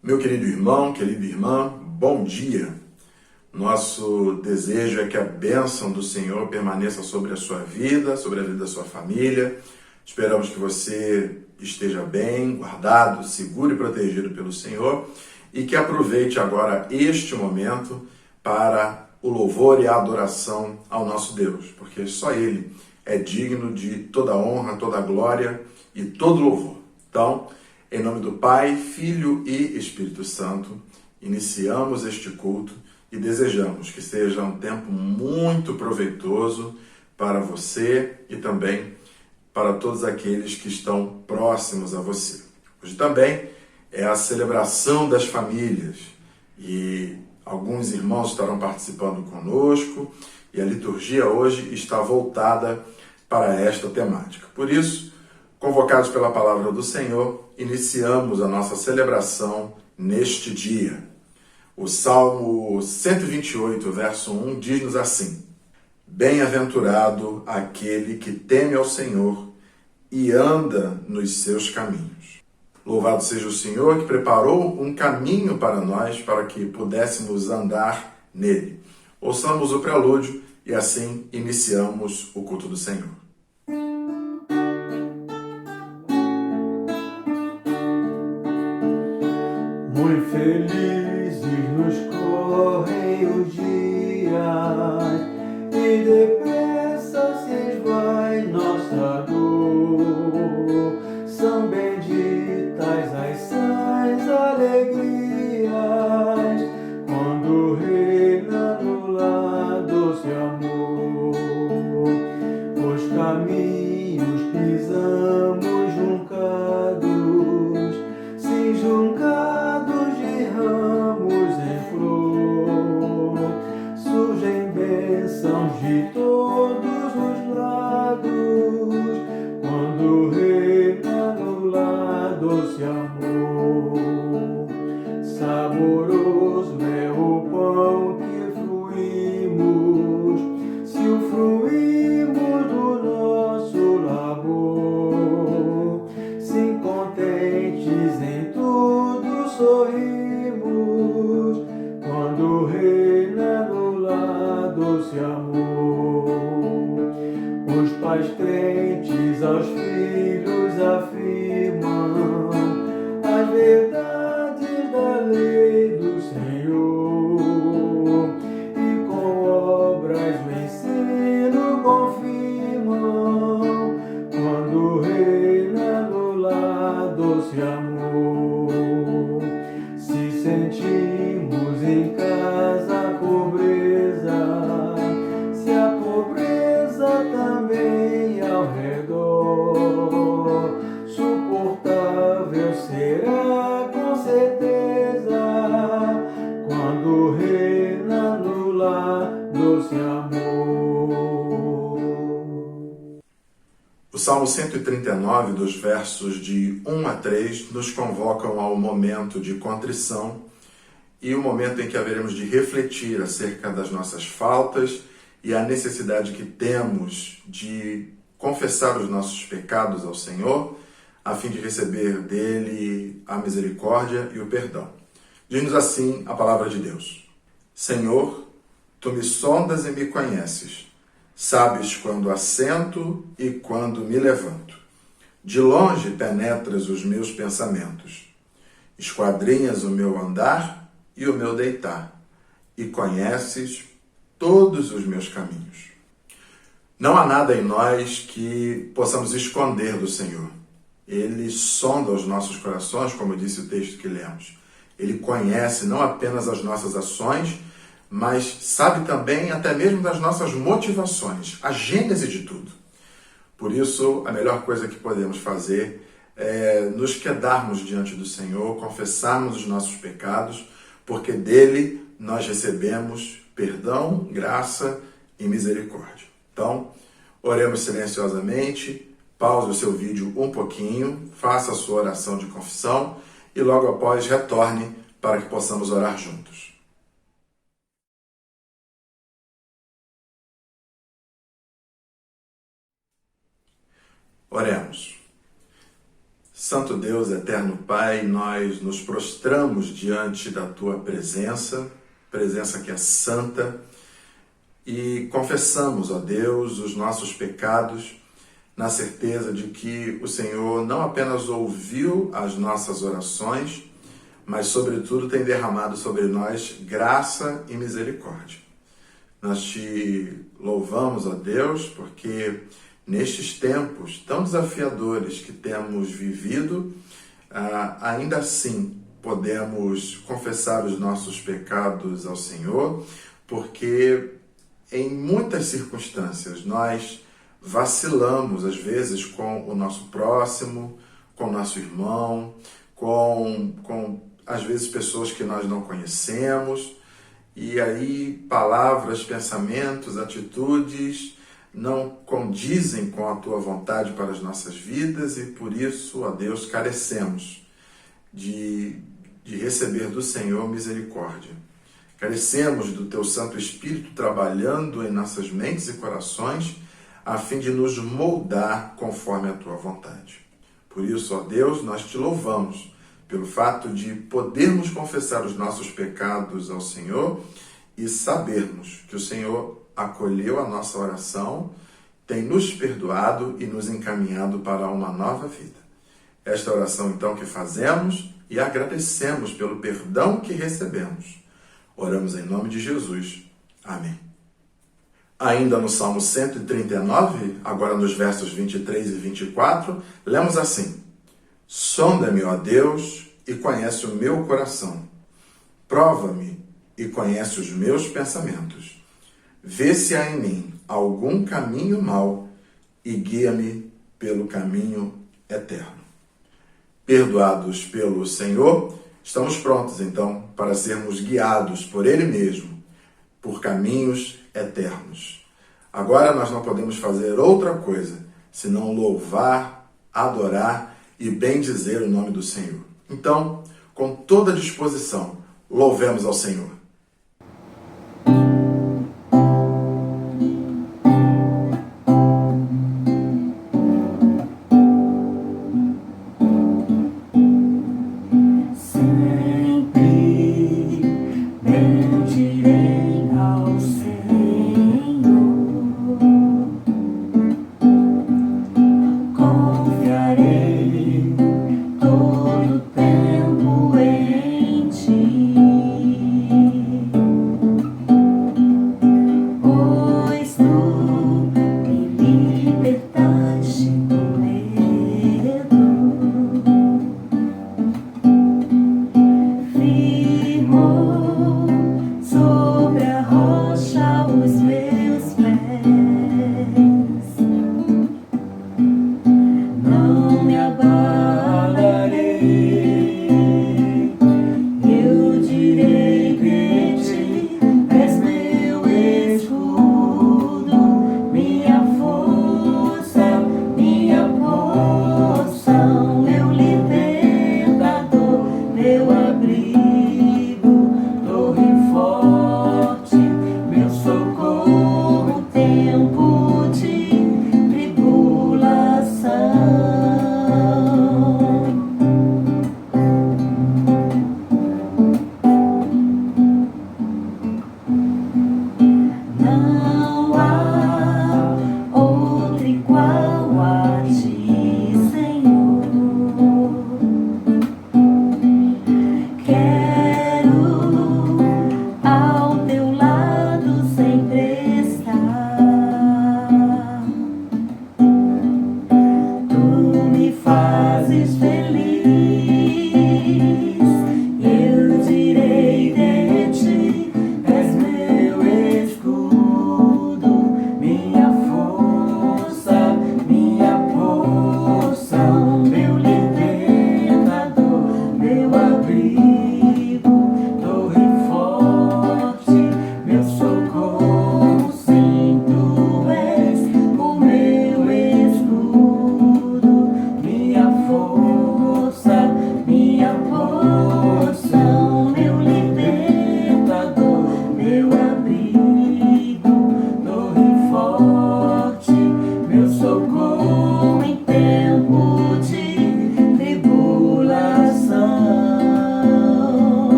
Meu querido irmão, querida irmã, bom dia. Nosso desejo é que a bênção do Senhor permaneça sobre a sua vida, sobre a vida da sua família. Esperamos que você esteja bem, guardado, seguro e protegido pelo Senhor e que aproveite agora este momento para o louvor e a adoração ao nosso Deus, porque só Ele é digno de toda honra, toda glória e todo louvor. Então, em nome do Pai, Filho e Espírito Santo, iniciamos este culto e desejamos que seja um tempo muito proveitoso para você e também para todos aqueles que estão próximos a você. Hoje também é a celebração das famílias e alguns irmãos estarão participando conosco e a liturgia hoje está voltada para esta temática. Por isso, convocados pela palavra do Senhor, iniciamos a nossa celebração neste dia. O Salmo 128, verso 1, diz-nos assim: Bem-aventurado aquele que teme ao Senhor e anda nos seus caminhos. Louvado seja o Senhor que preparou um caminho para nós, para que pudéssemos andar nele. Ouçamos o prelúdio e assim iniciamos o culto do Senhor. Muito felizes nos correm os dias e depressa se esvai nossa dor. São benditas as sãs alegrias quando reina no lar doce amor. Os caminhos pisamos juncados, se juncados de ramos em flor, surgem bênçãos de todos os lados, quando reina no lar doce amor. Saboroso é o pão que fruímos, se o fruímos do nosso labor, sim contentes em tudo sorrimos, quando reina no lar doce amor. Os pais crentes aos filhos afirmam as verdades da lei do Senhor e com obras o ensino confirmam, quando reina no lar doce amor. Se sentimos em casa a pobreza, se a pobreza também ao redor, suportável será com certeza, quando reina no lar doce amor. O Salmo 139, dos versos de 1 a 3, nos convocam ao momento de contrição e o momento em que haveremos de refletir acerca das nossas faltas e a necessidade que temos de confessar os nossos pecados ao Senhor, a fim de receber dele a misericórdia e o perdão. Diz-nos assim a palavra de Deus: Senhor, tu me sondas e me conheces. Sabes quando assento e quando me levanto. De longe penetras os meus pensamentos. Esquadrinhas o meu andar e o meu deitar, e conheces todos os meus caminhos. Não há nada em nós que possamos esconder do Senhor. Ele sonda os nossos corações, como disse o texto que lemos. Ele conhece não apenas as nossas ações, mas sabe também até mesmo das nossas motivações, a gênese de tudo. Por isso, a melhor coisa que podemos fazer é nos quedarmos diante do Senhor, confessarmos os nossos pecados, porque dele nós recebemos perdão, graça e misericórdia. Então, oremos silenciosamente, pause o seu vídeo um pouquinho, faça a sua oração de confissão e logo após retorne para que possamos orar juntos. Oremos. Santo Deus, eterno Pai, nós nos prostramos diante da Tua presença que é santa, e confessamos, ó Deus, os nossos pecados, na certeza de que o Senhor não apenas ouviu as nossas orações, mas, sobretudo, tem derramado sobre nós graça e misericórdia. Nós te louvamos, ó Deus, porque nestes tempos tão desafiadores que temos vivido, ainda assim podemos confessar os nossos pecados ao Senhor, porque em muitas circunstâncias nós vacilamos, às vezes, com o nosso próximo, com o nosso irmão, com às vezes, pessoas que nós não conhecemos, e aí palavras, pensamentos, atitudes não condizem com a Tua vontade para as nossas vidas, e por isso, ó Deus, carecemos de receber do Senhor misericórdia. Carecemos do Teu Santo Espírito trabalhando em nossas mentes e corações, a fim de nos moldar conforme a Tua vontade. Por isso, ó Deus, nós Te louvamos pelo fato de podermos confessar os nossos pecados ao Senhor e sabermos que o Senhor acolheu a nossa oração, tem nos perdoado e nos encaminhado para uma nova vida. Esta oração, então, que fazemos e agradecemos pelo perdão que recebemos. Oramos em nome de Jesus. Amém. Ainda no Salmo 139, agora nos versos 23 e 24, lemos assim: Sonda-me, ó Deus, e conhece o meu coração. Prova-me e conhece os meus pensamentos. Vê se há em mim algum caminho mau e guia-me pelo caminho eterno. Perdoados pelo Senhor, estamos prontos, então, para sermos guiados por Ele mesmo, por caminhos eternos. Agora nós não podemos fazer outra coisa, senão louvar, adorar e bendizer o nome do Senhor. Então, com toda disposição, louvemos ao Senhor. Todo tempo em Ti.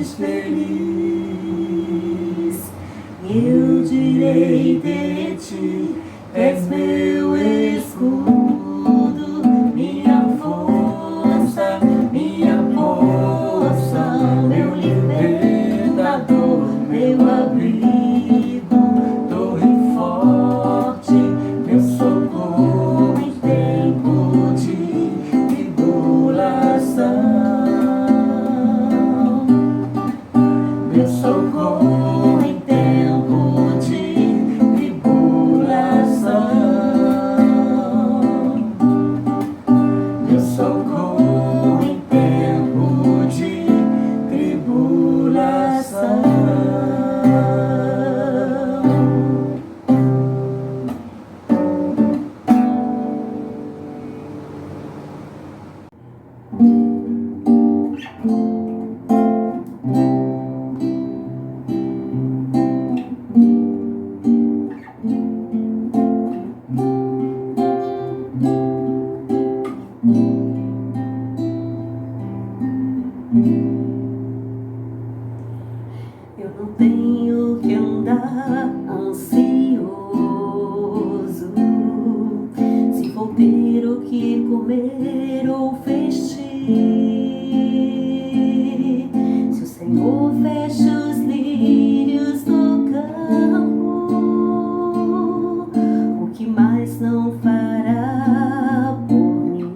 és feliz. Eu direi de ti, és meu escudo, minha força, minha porção, meu libertador, meu abrigo, torre forte, meu socorro em tempo de tribulação. Meu socorro em tempo de tribulação. Meu socorro em tempo de tribulação. Eu não tenho que andar ansioso, se for ter o que comer ou vestir. Se o Senhor fecha os lírios do campo, o que mais não fará por mim?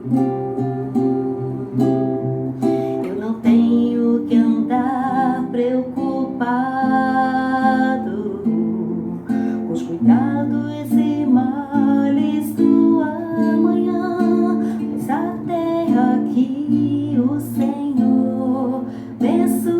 Eu não tenho que andar preocupado com os cuidados e males do amanhã, mas até aqui o Senhor me sustentou.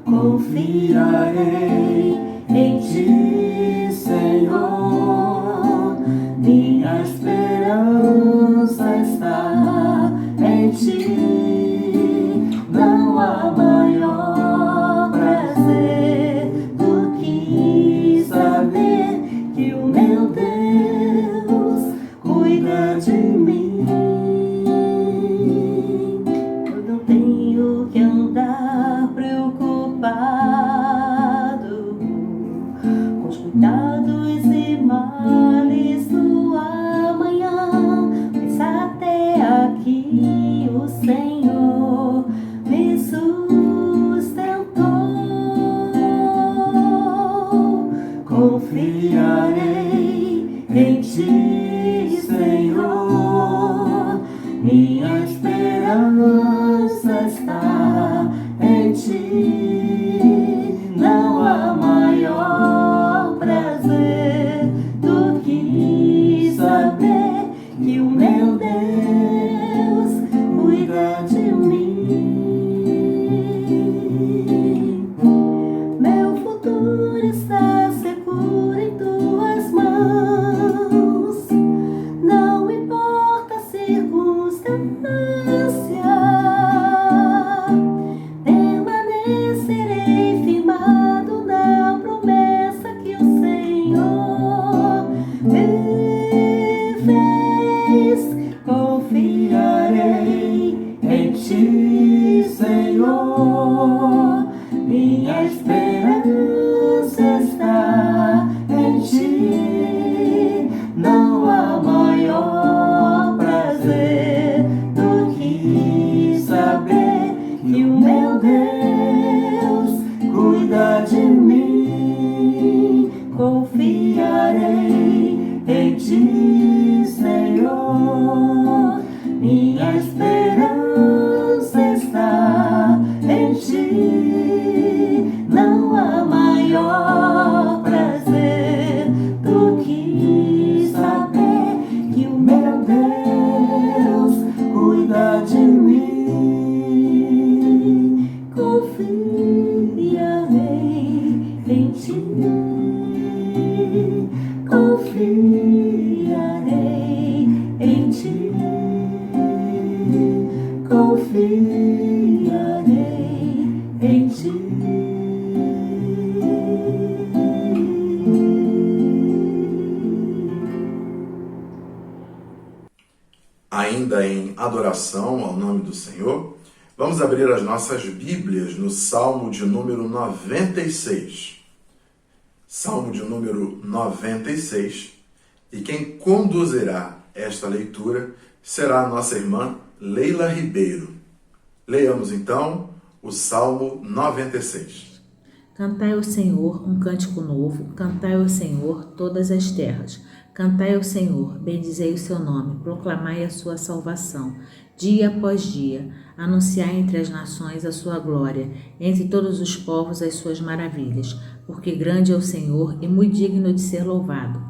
Confiarei em ti, Senhor, minha esperança está em ti. Não há maior prazer do que saber que o meu Deus cuida de mim. Eu não tenho que andar preocupado com os cuidados e males do amanhã, mas até aqui o Senhor me sustentou. Confiarei em ti, Senhor, minha esperança está em ti. Não há maior prazer do que saber que o meu Deus cuida de mim. Meu futuro está seguro em tuas mãos. Não importa a circunstância, permanecerei firmado na promessa que o Senhor me fez. Confiarei em ti, Senhor, minha esperança está em ti. Não há maior prazer do que saber que o meu Deus cuida de mim. Confiarei em ti, Senhor, minha esperança está em ti. Não há maior prazer do que saber que o meu Deus cuida de mim. Confiarei em ti. Confiarei em ti. Confiarei em ti. ainda em adoração ao nome do Senhor, vamos abrir as nossas Bíblias no Salmo de número 96. Salmo de número 96. E quem conduzirá esta leitura será a nossa irmã Leila Ribeiro. Leiamos então o Salmo 96. Cantai ao Senhor um cântico novo, cantai ao Senhor todas as terras. Cantai ao Senhor, bendizei o seu nome, proclamai a sua salvação. Dia após dia, anunciai entre as nações a sua glória, entre todos os povos as suas maravilhas, porque grande é o Senhor e muito digno de ser louvado.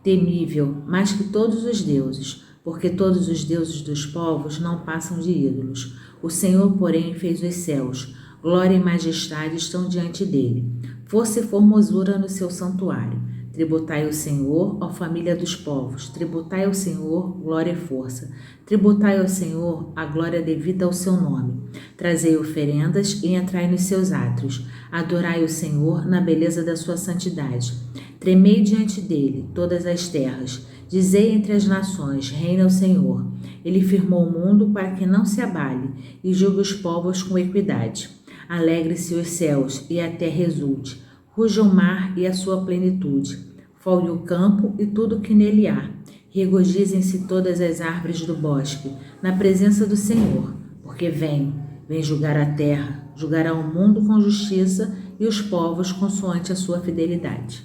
Temível, mais que todos os deuses, porque todos os deuses dos povos não passam de ídolos. O Senhor, porém, fez os céus. Glória e majestade estão diante dele. Força e formosura no seu santuário. Tributai ao Senhor, ó família dos povos. Tributai ao Senhor, glória e força. Tributai ao Senhor a glória devida ao seu nome. Trazei oferendas e entrai nos seus átrios. Adorai o Senhor na beleza da sua santidade. Tremei diante dele, todas as terras. Dizei entre as nações, reina o Senhor. Ele firmou o mundo para que não se abale e julga os povos com equidade. Alegre-se os céus e a terra exulte. Ruja o mar e a sua plenitude. Folgue o campo e tudo o que nele há. Regozijem-se todas as árvores do bosque, na presença do Senhor, porque vem julgar a terra, julgará o mundo com justiça e os povos consoante a sua fidelidade.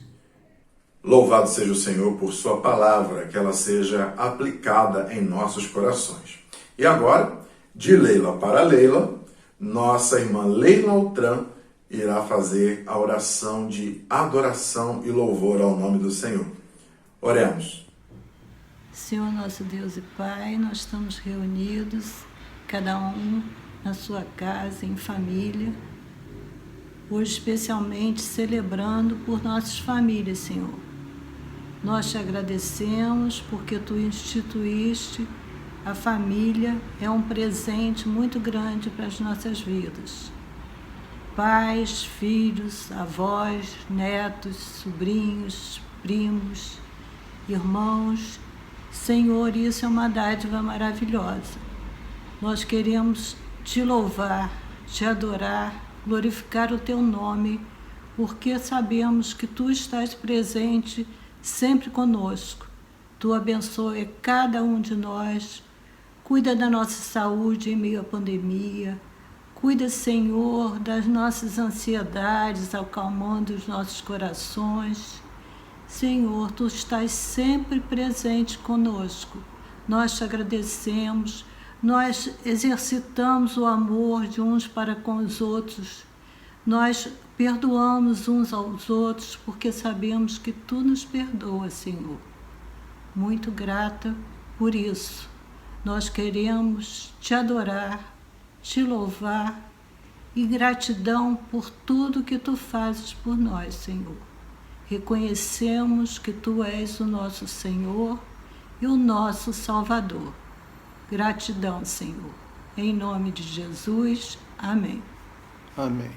Louvado seja o Senhor por sua palavra, que ela seja aplicada em nossos corações. E agora, de Leila para Leila, nossa irmã Leila Altran irá fazer a oração de adoração e louvor ao nome do Senhor. Oremos. Senhor nosso Deus e Pai, nós estamos reunidos, cada um na sua casa, em família, hoje especialmente celebrando por nossas famílias, Senhor. Nós te agradecemos porque Tu instituíste a família, é um presente muito grande para as nossas vidas. Pais, filhos, avós, netos, sobrinhos, primos, irmãos. Senhor, isso é uma dádiva maravilhosa. Nós queremos Te louvar, Te adorar, glorificar o Teu nome, porque sabemos que Tu estás presente sempre conosco. Tu abençoe cada um de nós, cuida da nossa saúde em meio à pandemia, cuida, Senhor, das nossas ansiedades, acalmando os nossos corações. Senhor, Tu estás sempre presente conosco. Nós Te agradecemos, nós exercitamos o amor de uns para com os outros. Nós perdoamos uns aos outros porque sabemos que Tu nos perdoas, Senhor. Muito grata por isso. Nós queremos Te adorar, Te louvar e gratidão por tudo que Tu fazes por nós, Senhor. Reconhecemos que Tu és o nosso Senhor e o nosso Salvador. Gratidão, Senhor. Em nome de Jesus. Amém. Amém.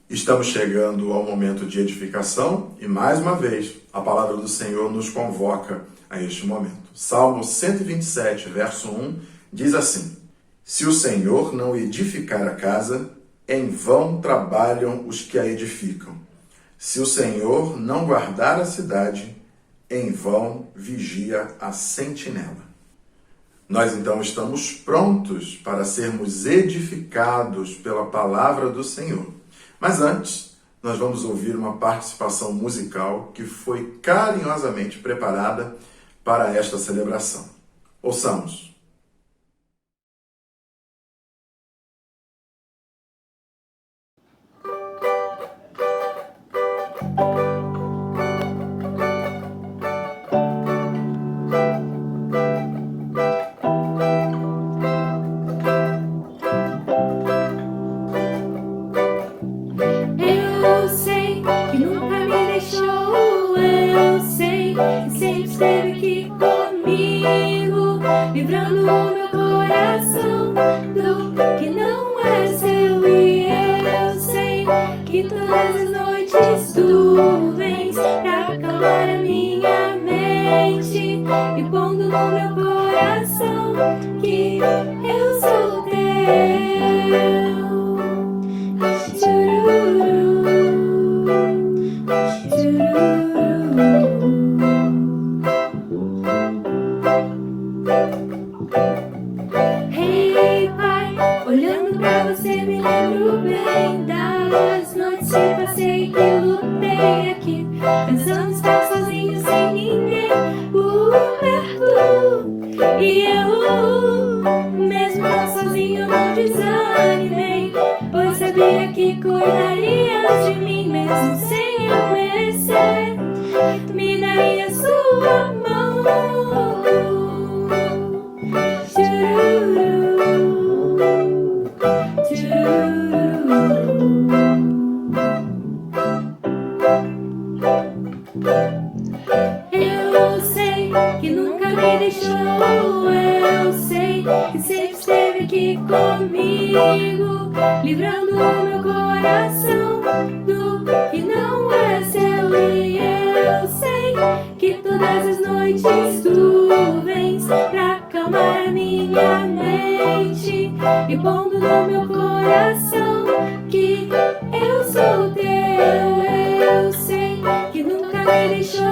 Estamos chegando ao momento de edificação e, mais uma vez, a palavra do Senhor nos convoca a este momento. Salmo 127, verso 1, diz assim: Se o Senhor não edificar a casa, em vão trabalham os que a edificam. Se o Senhor não guardar a cidade, em vão vigia a sentinela. Nós então estamos prontos para sermos edificados pela palavra do Senhor. Mas antes, nós vamos ouvir uma participação musical que foi carinhosamente preparada para esta celebração. Ouçamos. Eu sei que nunca me deixou, eu sei que sempre esteve aqui comigo, livrando o meu coração do que não é seu. E eu sei que todas as noites Tu vens pra acalmar a minha mente e pondo no meu coração comigo, livrando o meu coração do que não é seu. E eu sei que todas as noites tu vens pra acalmar a minha mente e pondo no meu coração que eu sou teu. Eu sei que nunca me deixou,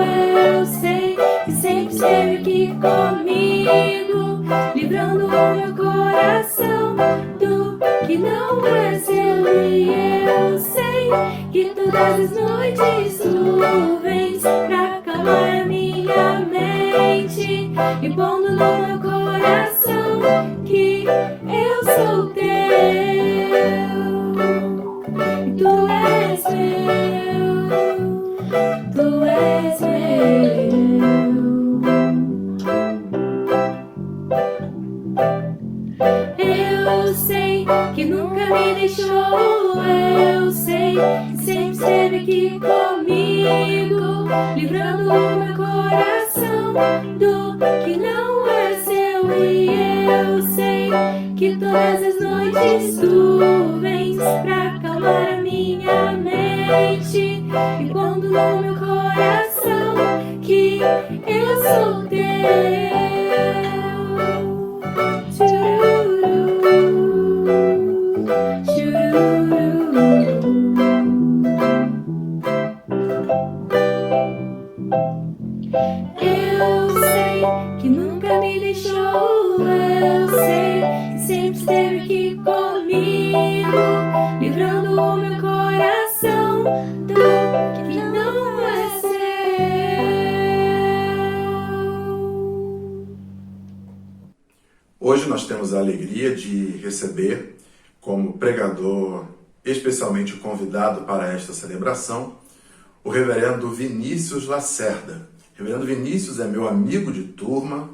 eu sei que sempre esteve aqui comigo, livrando o meu coração do que não é seu. E eu sei que todas as noites tu vens pra acalmar a minha mente e pondo no meu coração que eu sou teu. E tu és meu, tu és meu. Eu sei que nunca me deixou, eu sei que sempre esteve aqui comigo, livrando o meu coração do que não é seu. E eu sei que todas as noites tu vens pra acalmar a minha mente e pondo no meu coração que eu sou teu. Eu sei que nunca me deixou, eu sei que sempre esteve aqui comigo, livrando o meu coração do que não é seu. Hoje nós temos a alegria de receber como pregador especialmente convidado para esta celebração o reverendo Vinícius Lacerda. O reverendo Vinícius é meu amigo de turma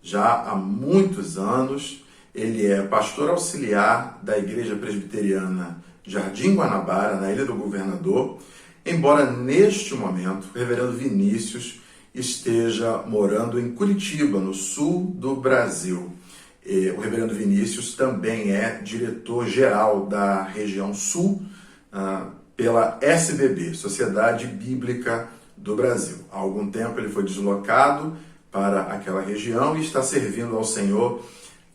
já há muitos anos. Ele é pastor auxiliar da Igreja Presbiteriana Jardim Guanabara, na Ilha do Governador, embora neste momento o reverendo Vinícius esteja morando em Curitiba, no sul do Brasil. O reverendo Vinícius também é diretor-geral da região sul pela SBB, Sociedade Bíblica do Brasil. Há algum tempo ele foi deslocado para aquela região e está servindo ao Senhor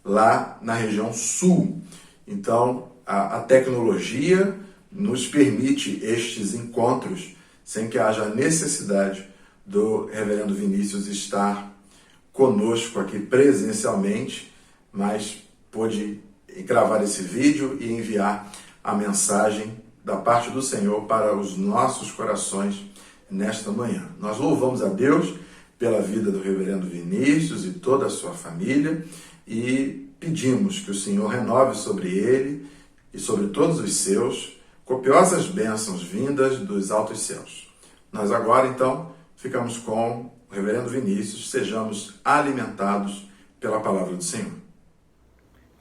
lá na região sul. Então, a tecnologia nos permite estes encontros sem que haja necessidade do reverendo Vinícius estar conosco aqui presencialmente, mas pôde gravar esse vídeo e enviar a mensagem da parte do Senhor para os nossos corações nesta manhã. Nós louvamos a Deus pela vida do reverendo Vinícius e toda a sua família e pedimos que o Senhor renove sobre ele e sobre todos os seus copiosas bênçãos vindas dos altos céus. Nós agora, então, ficamos com o reverendo Vinícius, sejamos alimentados pela palavra do Senhor.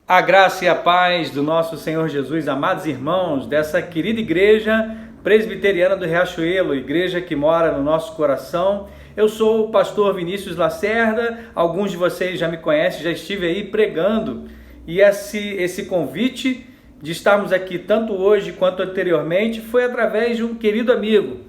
A graça e a paz do nosso Senhor Jesus, amados irmãos, dessa querida igreja presbiteriana do Riachuelo, igreja que mora no nosso coração. Eu sou o pastor Vinícius Lacerda, alguns de vocês já me conhecem, já estive aí pregando, e esse convite de estarmos aqui tanto hoje quanto anteriormente foi através de um querido amigo,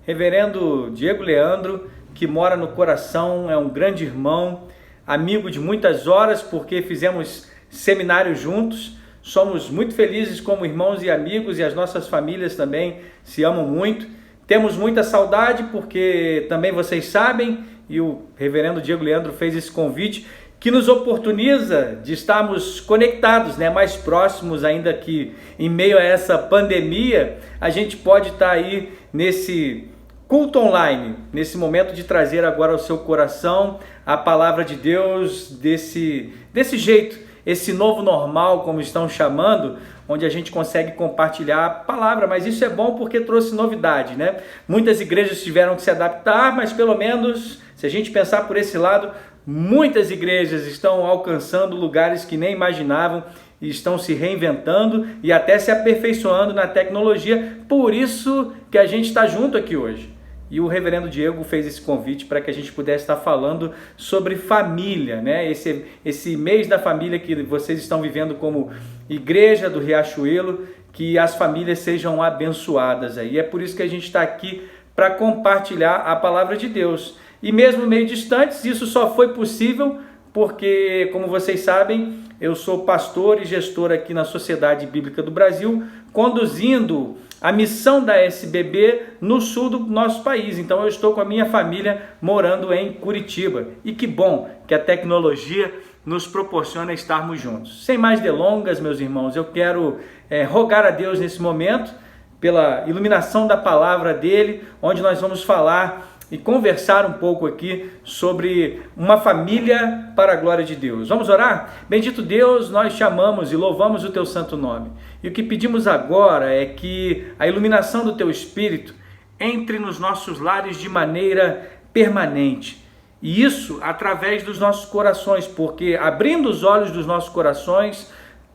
reverendo Diego Leandro, que mora no coração, é um grande irmão, amigo de muitas horas, porque fizemos seminário juntos. Somos muito felizes como irmãos e amigos, e as nossas famílias também se amam muito. Temos muita saudade porque também vocês sabem, e o reverendo Diego Leandro fez esse convite, que nos oportuniza de estarmos conectados, mais próximos, ainda que em meio a essa pandemia, a gente pode estar aí nesse culto online, nesse momento de trazer agora ao seu coração a palavra de Deus desse jeito, esse novo normal, como estão chamando, onde a gente consegue compartilhar a palavra, mas isso é bom porque trouxe novidade, Muitas igrejas tiveram que se adaptar, mas pelo menos, se a gente pensar por esse lado, muitas igrejas estão alcançando lugares que nem imaginavam e estão se reinventando e até se aperfeiçoando na tecnologia. Por isso que a gente está junto aqui hoje. e o reverendo Diego fez esse convite para que a gente pudesse estar falando sobre família, né? Esse mês da família que vocês estão vivendo como Igreja do Riachuelo, que as famílias sejam abençoadas aí. É por isso que a gente está aqui para compartilhar a palavra de Deus. E mesmo meio distantes, isso só foi possível porque, como vocês sabem, eu sou pastor e gestor aqui na Sociedade Bíblica do Brasil, conduzindo a missão da SBB no sul do nosso país. Então eu estou com a minha família morando em Curitiba. E que bom que a tecnologia nos proporciona estarmos juntos. Sem mais delongas, meus irmãos, eu quero rogar a Deus nesse momento pela iluminação da palavra dele, onde nós vamos falar e conversar um pouco aqui sobre uma família para a glória de Deus. Vamos orar? Bendito Deus, nós te amamos e louvamos o teu santo nome. E o que pedimos agora é que a iluminação do teu Espírito entre nos nossos lares de maneira permanente. E isso através dos nossos corações, porque abrindo os olhos dos nossos corações,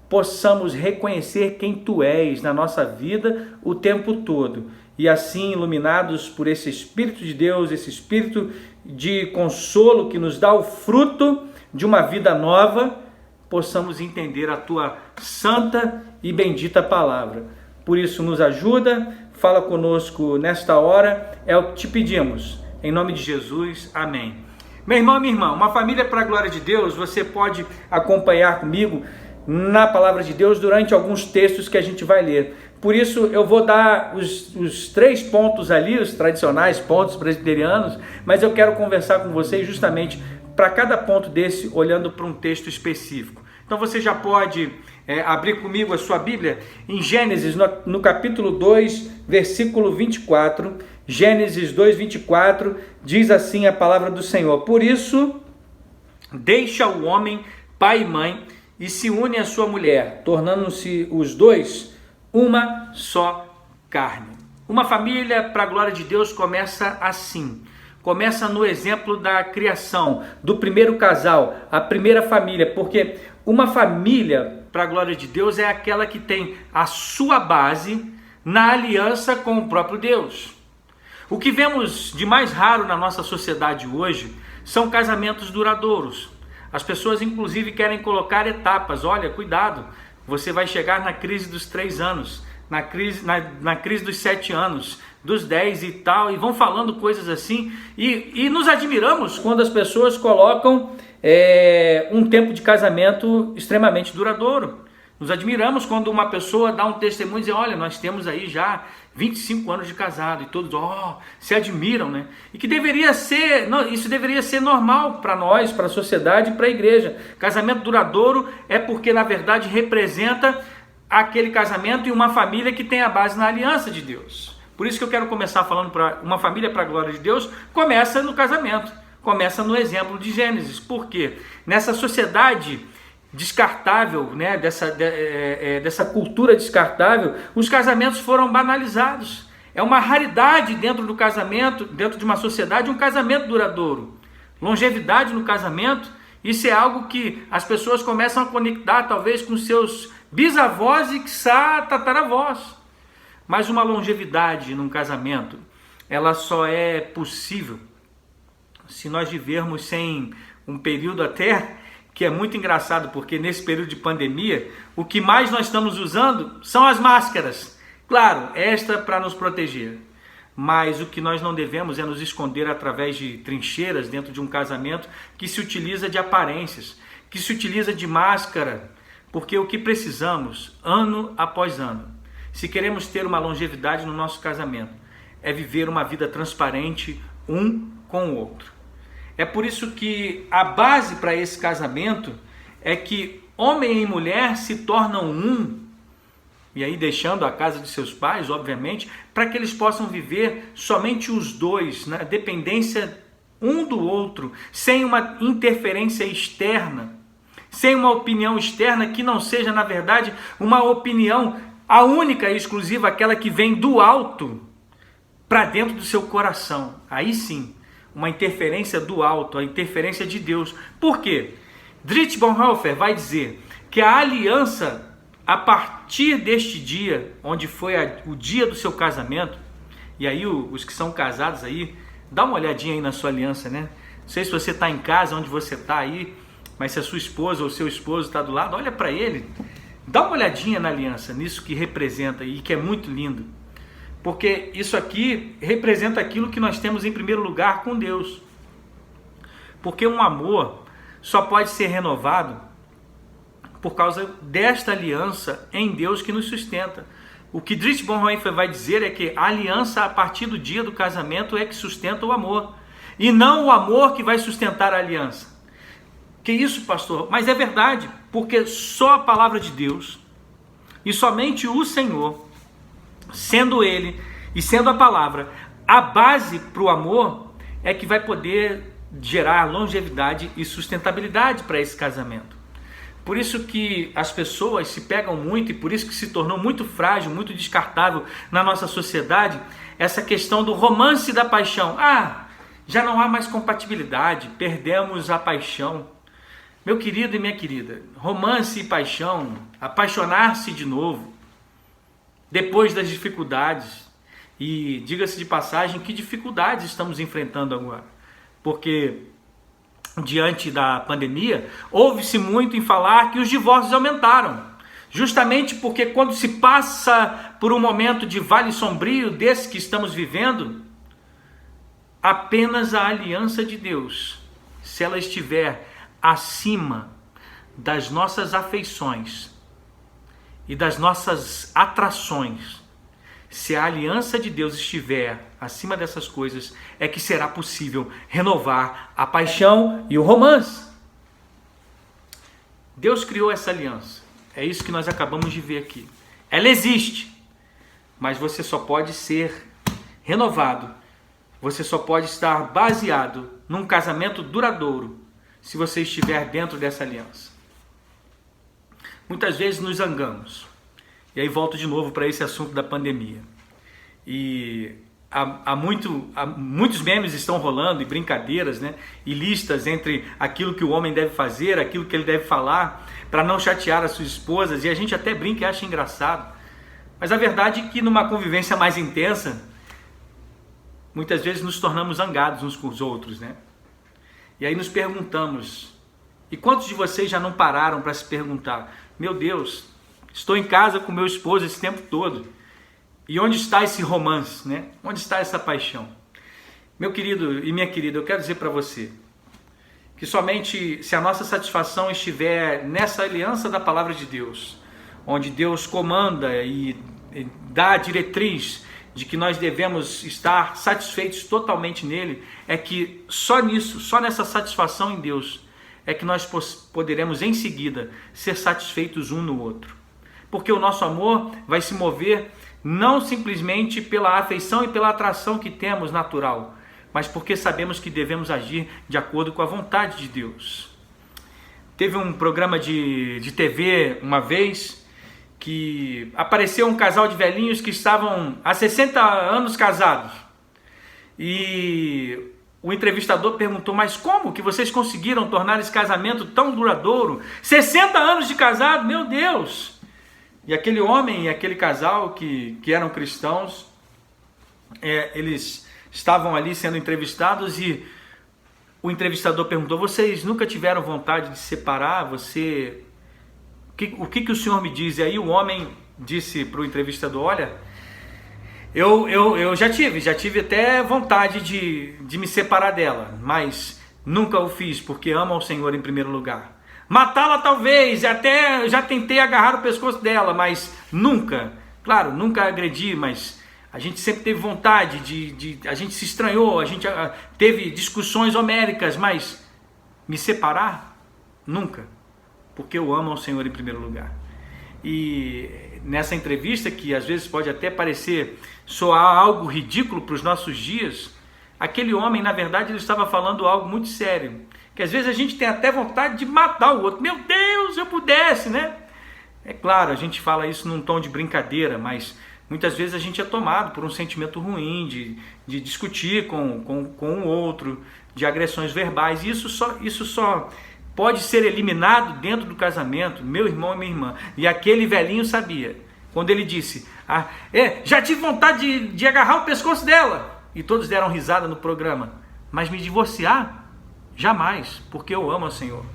possamos reconhecer quem tu és na nossa vida o tempo todo. E assim, iluminados por esse Espírito de Deus, esse Espírito de consolo que nos dá o fruto de uma vida nova, possamos entender a tua santa e bendita palavra. Por isso, nos ajuda, fala conosco nesta hora, é o que te pedimos. Em nome de Jesus, amém. Meu irmão, minha irmã, uma família para a glória de Deus, você pode acompanhar comigo na palavra de Deus durante alguns textos que a gente vai ler. Por isso eu vou dar os 3 pontos ali, os tradicionais pontos presbiterianos, mas eu quero conversar com vocês justamente para cada ponto desse, olhando para um texto específico. Então você já pode abrir comigo a sua Bíblia em Gênesis, no capítulo 2, versículo 24. Gênesis 2, 24, diz assim a palavra do Senhor: por isso, deixa o homem pai e mãe e se une à sua mulher, tornando-se os dois uma só carne. Uma família para a glória de Deus começa assim. Começa no exemplo da criação, do primeiro casal, a primeira família, porque uma família para a glória de Deus é aquela que tem a sua base na aliança com o próprio Deus. O que vemos de mais raro na nossa sociedade hoje são casamentos duradouros. As pessoas inclusive querem colocar etapas. Olha, cuidado, você vai chegar na crise dos 3 anos, na crise dos 7 anos, dos 10 e tal, e vão falando coisas assim, e nos admiramos quando as pessoas colocam um tempo de casamento extremamente duradouro. Nos admiramos quando uma pessoa dá um testemunho e diz: olha, nós temos aí já 25 anos de casado, e todos se admiram, né? E que isso deveria ser normal para nós, para a sociedade e para a igreja. Casamento duradouro é porque na verdade representa aquele casamento e uma família que tem a base na aliança de Deus. Por isso que eu quero começar falando para uma família para a glória de Deus, começa no casamento, começa no exemplo de Gênesis. Por quê? Nessa sociedade descartável, né, dessa cultura descartável, os casamentos foram banalizados. É uma raridade dentro do casamento, dentro de uma sociedade, um casamento duradouro. Longevidade no casamento, isso é algo que as pessoas começam a conectar talvez com seus bisavós e quiçá tataravós. Mas uma longevidade num casamento, ela só é possível se nós vivermos sem um período até que é muito engraçado, porque nesse período de pandemia, o que mais nós estamos usando são as máscaras. Claro, esta para nos proteger. Mas o que nós não devemos é nos esconder através de trincheiras dentro de um casamento que se utiliza de aparências, que se utiliza de máscara, porque o que precisamos, ano após ano, se queremos ter uma longevidade no nosso casamento, é viver uma vida transparente um com o outro. É por isso que a base para esse casamento é que homem e mulher se tornam um, e aí deixando a casa de seus pais, obviamente, para que eles possam viver somente os dois, na dependência um do outro, sem uma interferência externa, sem uma opinião externa que não seja, na verdade, uma opinião, a única e exclusiva, aquela que vem do alto para dentro do seu coração. Aí sim, uma interferência do alto, a interferência de Deus. Por quê? Dietrich Bonhoeffer vai dizer que a aliança, a partir deste dia, onde foi o dia do seu casamento, E aí os que são casados aí, dá uma olhadinha aí na sua aliança, né? Não sei se você está em casa, onde você está aí, mas se a sua esposa ou seu esposo está do lado, olha para ele, dá uma olhadinha na aliança, nisso que representa e que é muito lindo. Porque isso aqui representa aquilo que nós temos em primeiro lugar com Deus. Porque um amor só pode ser renovado por causa desta aliança em Deus que nos sustenta. O que Dietrich Bonhoeffer vai dizer é que a aliança a partir do dia do casamento é que sustenta o amor. E não o amor que vai sustentar a aliança. Que isso, pastor? Mas é verdade, porque só a palavra de Deus e somente o Senhor, sendo Ele e sendo a palavra, a base para o amor é que vai poder gerar longevidade e sustentabilidade para esse casamento. Por isso que as pessoas se pegam muito e por isso que se tornou muito frágil, muito descartável na nossa sociedade, essa questão do romance e da paixão. Já não há mais compatibilidade, perdemos a paixão. Meu querido e minha querida, romance e paixão, apaixonar-se de novo, depois das dificuldades, e diga-se de passagem, que dificuldades estamos enfrentando agora? Porque diante da pandemia, ouve-se muito em falar que os divórcios aumentaram, justamente porque quando se passa por um momento de vale sombrio desse que estamos vivendo, apenas a aliança de Deus, se ela estiver acima das nossas afeições e das nossas atrações, se a aliança de Deus estiver acima dessas coisas, é que será possível renovar a paixão e o romance. Deus criou essa aliança. É isso que nós acabamos de ver aqui. Ela existe, mas você só pode ser renovado, você só pode estar baseado num casamento duradouro se você estiver dentro dessa aliança. Muitas vezes nos zangamos. E aí volto de novo para esse assunto da pandemia. E muitos memes estão rolando e brincadeiras, né? E listas entre aquilo que o homem deve fazer, aquilo que ele deve falar, para não chatear as suas esposas. E a gente até brinca e acha engraçado. Mas a verdade é que numa convivência mais intensa, muitas vezes nos tornamos zangados uns com os outros, né? E aí nos perguntamos, e quantos de vocês já não pararam para se perguntar, meu Deus, estou em casa com meu esposo esse tempo todo, e onde está esse romance, né? Onde está essa paixão? Meu querido e minha querida, eu quero dizer para você, que somente se a nossa satisfação estiver nessa aliança da palavra de Deus, onde Deus comanda e dá a diretriz de que nós devemos estar satisfeitos totalmente nele, é que só nisso, só nessa satisfação em Deus, é que nós poderemos em seguida ser satisfeitos um no outro. Porque o nosso amor vai se mover não simplesmente pela afeição e pela atração que temos natural, mas porque sabemos que devemos agir de acordo com a vontade de Deus. Teve um programa de TV uma vez que apareceu um casal de velhinhos que estavam há 60 anos casados. E o entrevistador perguntou, mas como que vocês conseguiram tornar esse casamento tão duradouro? 60 anos de casado, meu Deus! E aquele homem e aquele casal que eram cristãos, eles estavam ali sendo entrevistados e o entrevistador perguntou, vocês nunca tiveram vontade de se separar? O que o senhor me diz? E aí o homem disse para o entrevistador, olha, eu já tive até vontade de me separar dela, mas nunca o fiz porque amo ao Senhor em primeiro lugar. Matá-la talvez, até já tentei agarrar o pescoço dela, mas nunca agredi, mas a gente sempre teve vontade a gente se estranhou, a gente teve discussões homéricas, mas me separar? Nunca. Porque eu amo ao Senhor em primeiro lugar. E nessa entrevista, que às vezes pode até soar algo ridículo para os nossos dias, aquele homem, na verdade, ele estava falando algo muito sério. Que às vezes a gente tem até vontade de matar o outro. Meu Deus, eu pudesse, né? É claro, a gente fala isso num tom de brincadeira, mas muitas vezes a gente é tomado por um sentimento ruim de discutir com o outro, de agressões verbais. E isso só pode ser eliminado dentro do casamento, meu irmão e minha irmã. E aquele velhinho sabia quando ele disse, já tive vontade de agarrar o pescoço dela. E todos deram risada no programa. Mas me divorciar? Jamais, porque eu amo o Senhor.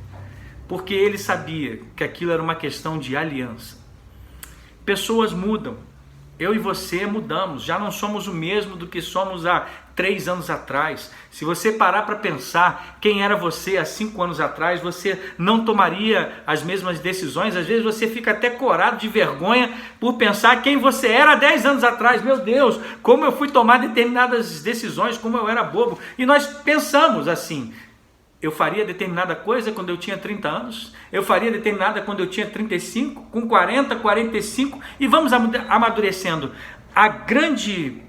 Porque ele sabia que aquilo era uma questão de aliança. Pessoas mudam. Eu e você mudamos, já não somos o mesmo do que somos há 3 anos atrás. Se você parar para pensar quem era você há 5 anos atrás, você não tomaria as mesmas decisões. Às vezes você fica até corado de vergonha por pensar quem você era há 10 anos atrás. Meu Deus, como eu fui tomar determinadas decisões, como eu era bobo. E nós pensamos assim, eu faria determinada coisa quando eu tinha 30 anos, eu faria determinada quando eu tinha 35, com 40, 45, e vamos amadurecendo. A grande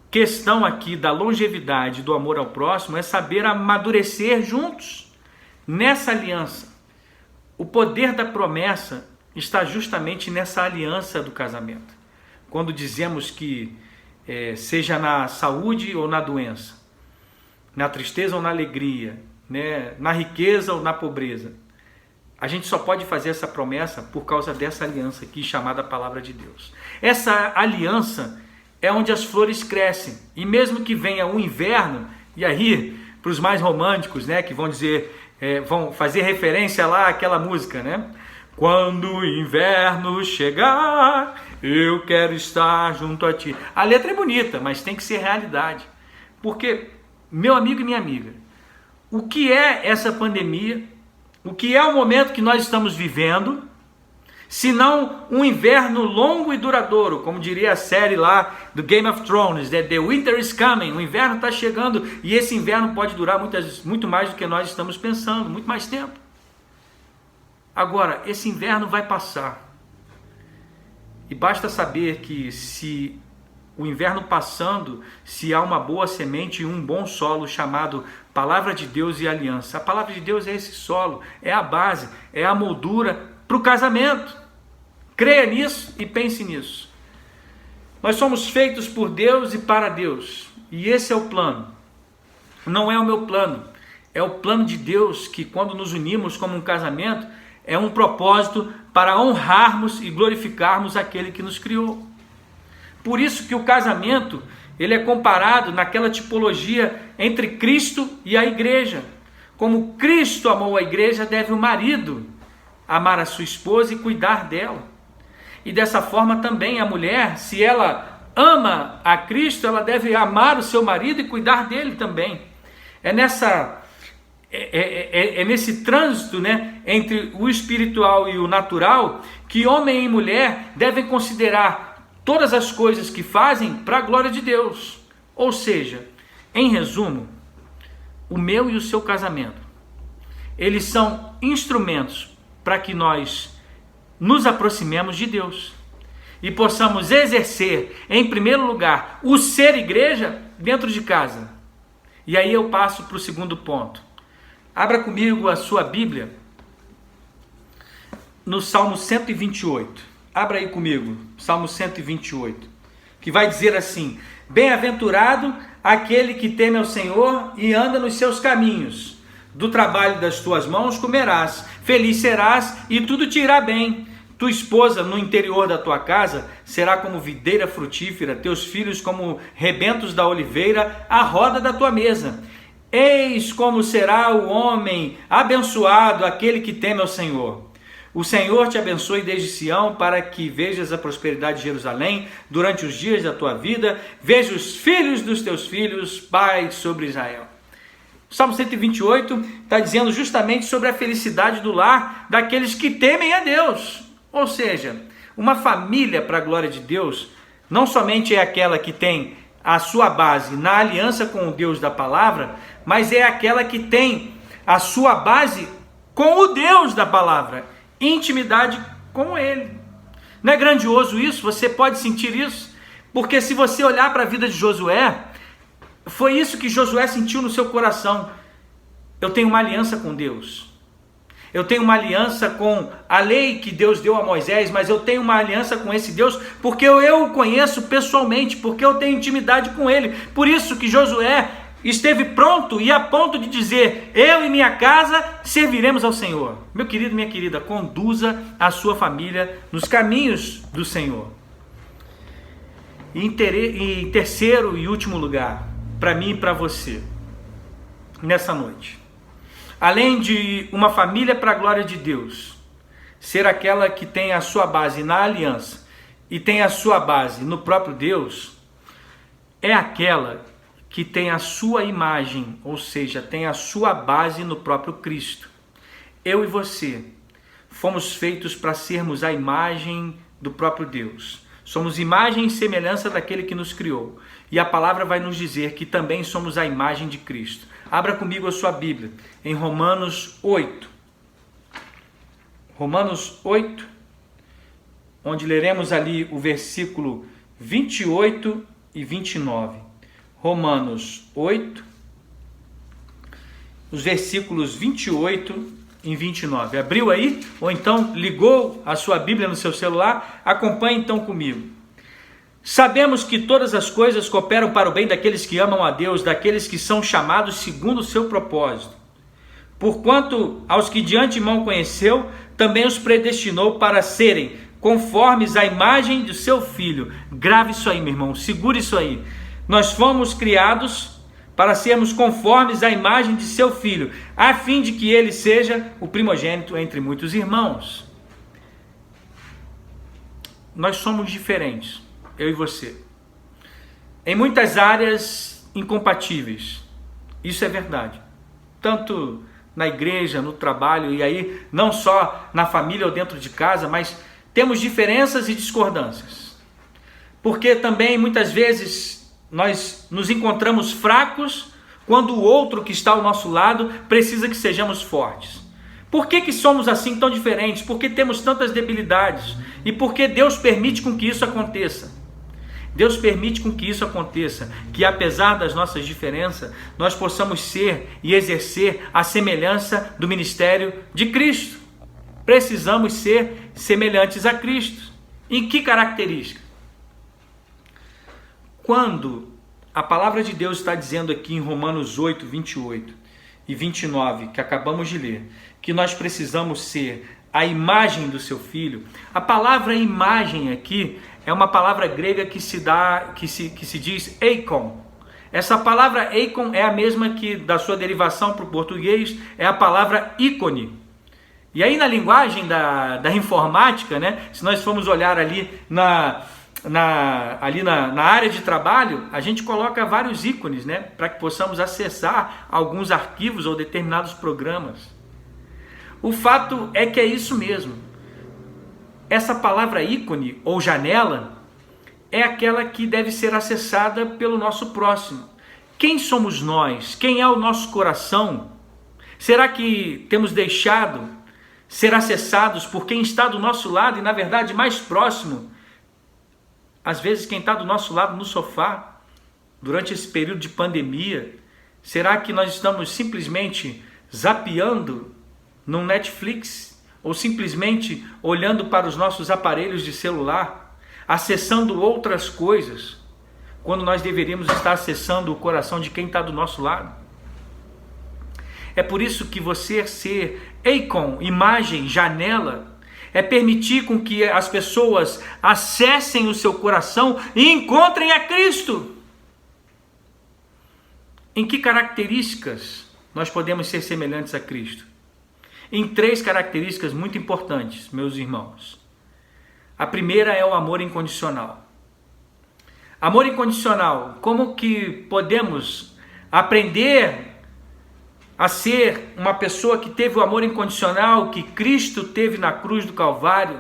questão aqui da longevidade, do amor ao próximo, é saber amadurecer juntos nessa aliança. O poder da promessa está justamente nessa aliança do casamento. Quando dizemos que seja na saúde ou na doença, na tristeza ou na alegria, na riqueza ou na pobreza, a gente só pode fazer essa promessa por causa dessa aliança aqui chamada Palavra de Deus. Essa aliança é onde as flores crescem, e mesmo que venha o inverno, e aí para os mais românticos, que vão dizer, vão fazer referência lá àquela música, quando o inverno chegar, eu quero estar junto a ti. A letra é bonita, mas tem que ser realidade, porque, meu amigo e minha amiga, o que é essa pandemia? O que é o momento que nós estamos vivendo? Se não um inverno longo e duradouro, como diria a série lá do Game of Thrones, The Winter is Coming, o inverno está chegando, e esse inverno pode durar muito mais do que nós estamos pensando, muito mais tempo. Agora, esse inverno vai passar, e basta saber que se o inverno passando, se há uma boa semente e um bom solo chamado Palavra de Deus e Aliança. A Palavra de Deus é esse solo, é a base, é a moldura para o casamento. Creia nisso e pense nisso. Nós somos feitos por Deus e para Deus, e esse é o plano. Não é o meu plano, é o plano de Deus, que quando nos unimos como um casamento, é um propósito para honrarmos e glorificarmos aquele que nos criou. Por isso que o casamento, ele é comparado naquela tipologia entre Cristo e a igreja. Como Cristo amou a igreja, deve o marido amar a sua esposa e cuidar dela. E dessa forma também a mulher, se ela ama a Cristo, ela deve amar o seu marido e cuidar dele também. É nesse trânsito, entre o espiritual e o natural, que homem e mulher devem considerar todas as coisas que fazem para a glória de Deus. Ou seja, em resumo, o meu e o seu casamento, eles são instrumentos para que nós nos aproximemos de Deus e possamos exercer, em primeiro lugar, o ser igreja dentro de casa. E aí eu passo para o segundo ponto. Abra comigo a sua Bíblia no Salmo 128. Abra aí comigo, Salmo 128, que vai dizer assim: bem-aventurado aquele que teme ao Senhor e anda nos seus caminhos. Do trabalho das tuas mãos comerás, feliz serás e tudo te irá bem. Tua esposa no interior da tua casa será como videira frutífera, teus filhos como rebentos da oliveira à roda da tua mesa. Eis como será o homem abençoado, aquele que teme ao Senhor. O Senhor te abençoe desde Sião, para que vejas a prosperidade de Jerusalém durante os dias da tua vida. Veja os filhos dos teus filhos, Pai sobre Israel. O Salmo 128 está dizendo justamente sobre a felicidade do lar daqueles que temem a Deus. Ou seja, uma família para a glória de Deus não somente é aquela que tem a sua base na aliança com o Deus da palavra, mas é aquela que tem a sua base com o Deus da palavra. Intimidade com ele. Não é grandioso isso? Você pode sentir isso? Porque se você olhar para a vida de Josué, foi isso que Josué sentiu no seu coração. Eu tenho uma aliança com Deus. Eu tenho uma aliança com a lei que Deus deu a Moisés, mas eu tenho uma aliança com esse Deus porque eu o conheço pessoalmente, porque eu tenho intimidade com ele. Por isso que Josué esteve pronto e a ponto de dizer: eu e minha casa serviremos ao Senhor. Meu querido, minha querida, conduza a sua família nos caminhos do Senhor. E em terceiro e último lugar, para mim e para você, nessa noite, além de uma família para a glória de Deus ser aquela que tem a sua base na aliança e tem a sua base no próprio Deus, é aquela que tem a sua imagem, ou seja, tem a sua base no próprio Cristo. Eu e você fomos feitos para sermos a imagem do próprio Deus. Somos imagem e semelhança daquele que nos criou. E a palavra vai nos dizer que também somos a imagem de Cristo. Abra comigo a sua Bíblia em Romanos 8. Romanos 8, onde leremos ali o versículo 28 e 29. Romanos 8, os versículos 28 e 29. Abriu aí? Ou então ligou a sua Bíblia no seu celular? Acompanhe então comigo. Sabemos que todas as coisas cooperam para o bem daqueles que amam a Deus, daqueles que são chamados segundo o seu propósito. Porquanto aos que de antemão conheceu, também os predestinou para serem conformes à imagem de seu Filho. Grave isso aí, meu irmão, segure isso aí. Nós fomos criados para sermos conformes à imagem de seu Filho, a fim de que ele seja o primogênito entre muitos irmãos. Nós somos diferentes, eu e você, em muitas áreas incompatíveis. Isso é verdade, tanto na igreja, no trabalho, e aí não só na família ou dentro de casa, mas temos diferenças e discordâncias, porque também muitas vezes nós nos encontramos fracos quando o outro que está ao nosso lado precisa que sejamos fortes. Por que somos assim tão diferentes? Por que temos tantas debilidades? E por que Deus permite com que isso aconteça? Deus permite com que isso aconteça, que apesar das nossas diferenças, nós possamos ser e exercer a semelhança do ministério de Cristo. Precisamos ser semelhantes a Cristo. Em que característica? Quando a palavra de Deus está dizendo aqui em Romanos 8, 28 e 29, que acabamos de ler, que nós precisamos ser a imagem do seu Filho, a palavra imagem aqui é uma palavra grega que se diz eikon. Essa palavra eikon é a mesma que da sua derivação para o português é a palavra ícone. E aí na linguagem da informática, né, se nós formos olhar ali na área de trabalho, a gente coloca vários ícones, né, para que possamos acessar alguns arquivos ou determinados programas. O fato é que é isso mesmo. Essa palavra ícone ou janela é aquela que deve ser acessada pelo nosso próximo. Quem somos nós? Quem é o nosso coração? Será que temos deixado ser acessados por quem está do nosso lado e, na verdade, mais próximo? Às vezes quem está do nosso lado no sofá, durante esse período de pandemia, será que nós estamos simplesmente zapeando no Netflix? Ou simplesmente olhando para os nossos aparelhos de celular, acessando outras coisas, quando nós deveríamos estar acessando o coração de quem está do nosso lado? É por isso que você ser eikon, imagem, janela, é permitir com que as pessoas acessem o seu coração e encontrem a Cristo. Em que características nós podemos ser semelhantes a Cristo? Em 3 características muito importantes, meus irmãos. A primeira é o amor incondicional. Amor incondicional, como que podemos aprender a ser uma pessoa que teve o amor incondicional que Cristo teve na cruz do Calvário?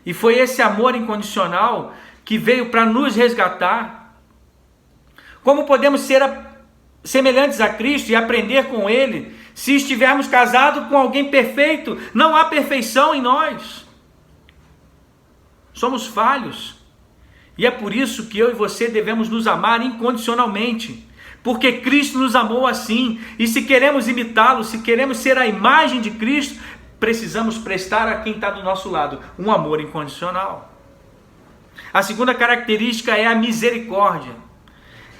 E foi esse amor incondicional que veio para nos resgatar. Como podemos ser semelhantes a Cristo e aprender com Ele se estivermos casados com alguém perfeito? Não há perfeição em nós. Somos falhos. E é por isso que eu e você devemos nos amar incondicionalmente. Porque Cristo nos amou assim. E se queremos imitá-lo, se queremos ser a imagem de Cristo, precisamos prestar a quem está do nosso lado um amor incondicional. A segunda característica é a misericórdia.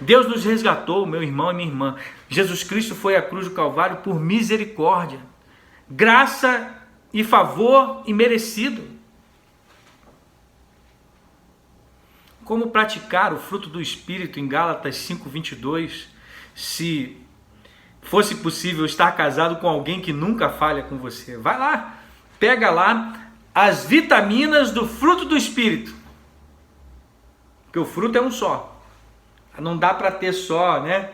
Deus nos resgatou, meu irmão e minha irmã. Jesus Cristo foi à cruz do Calvário por misericórdia, graça e favor imerecido. Como praticar o fruto do Espírito em Gálatas 5:22, se fosse possível estar casado com alguém que nunca falha com você? Vai lá, pega lá as vitaminas do fruto do Espírito, porque o fruto é um só. Não dá para ter só, né?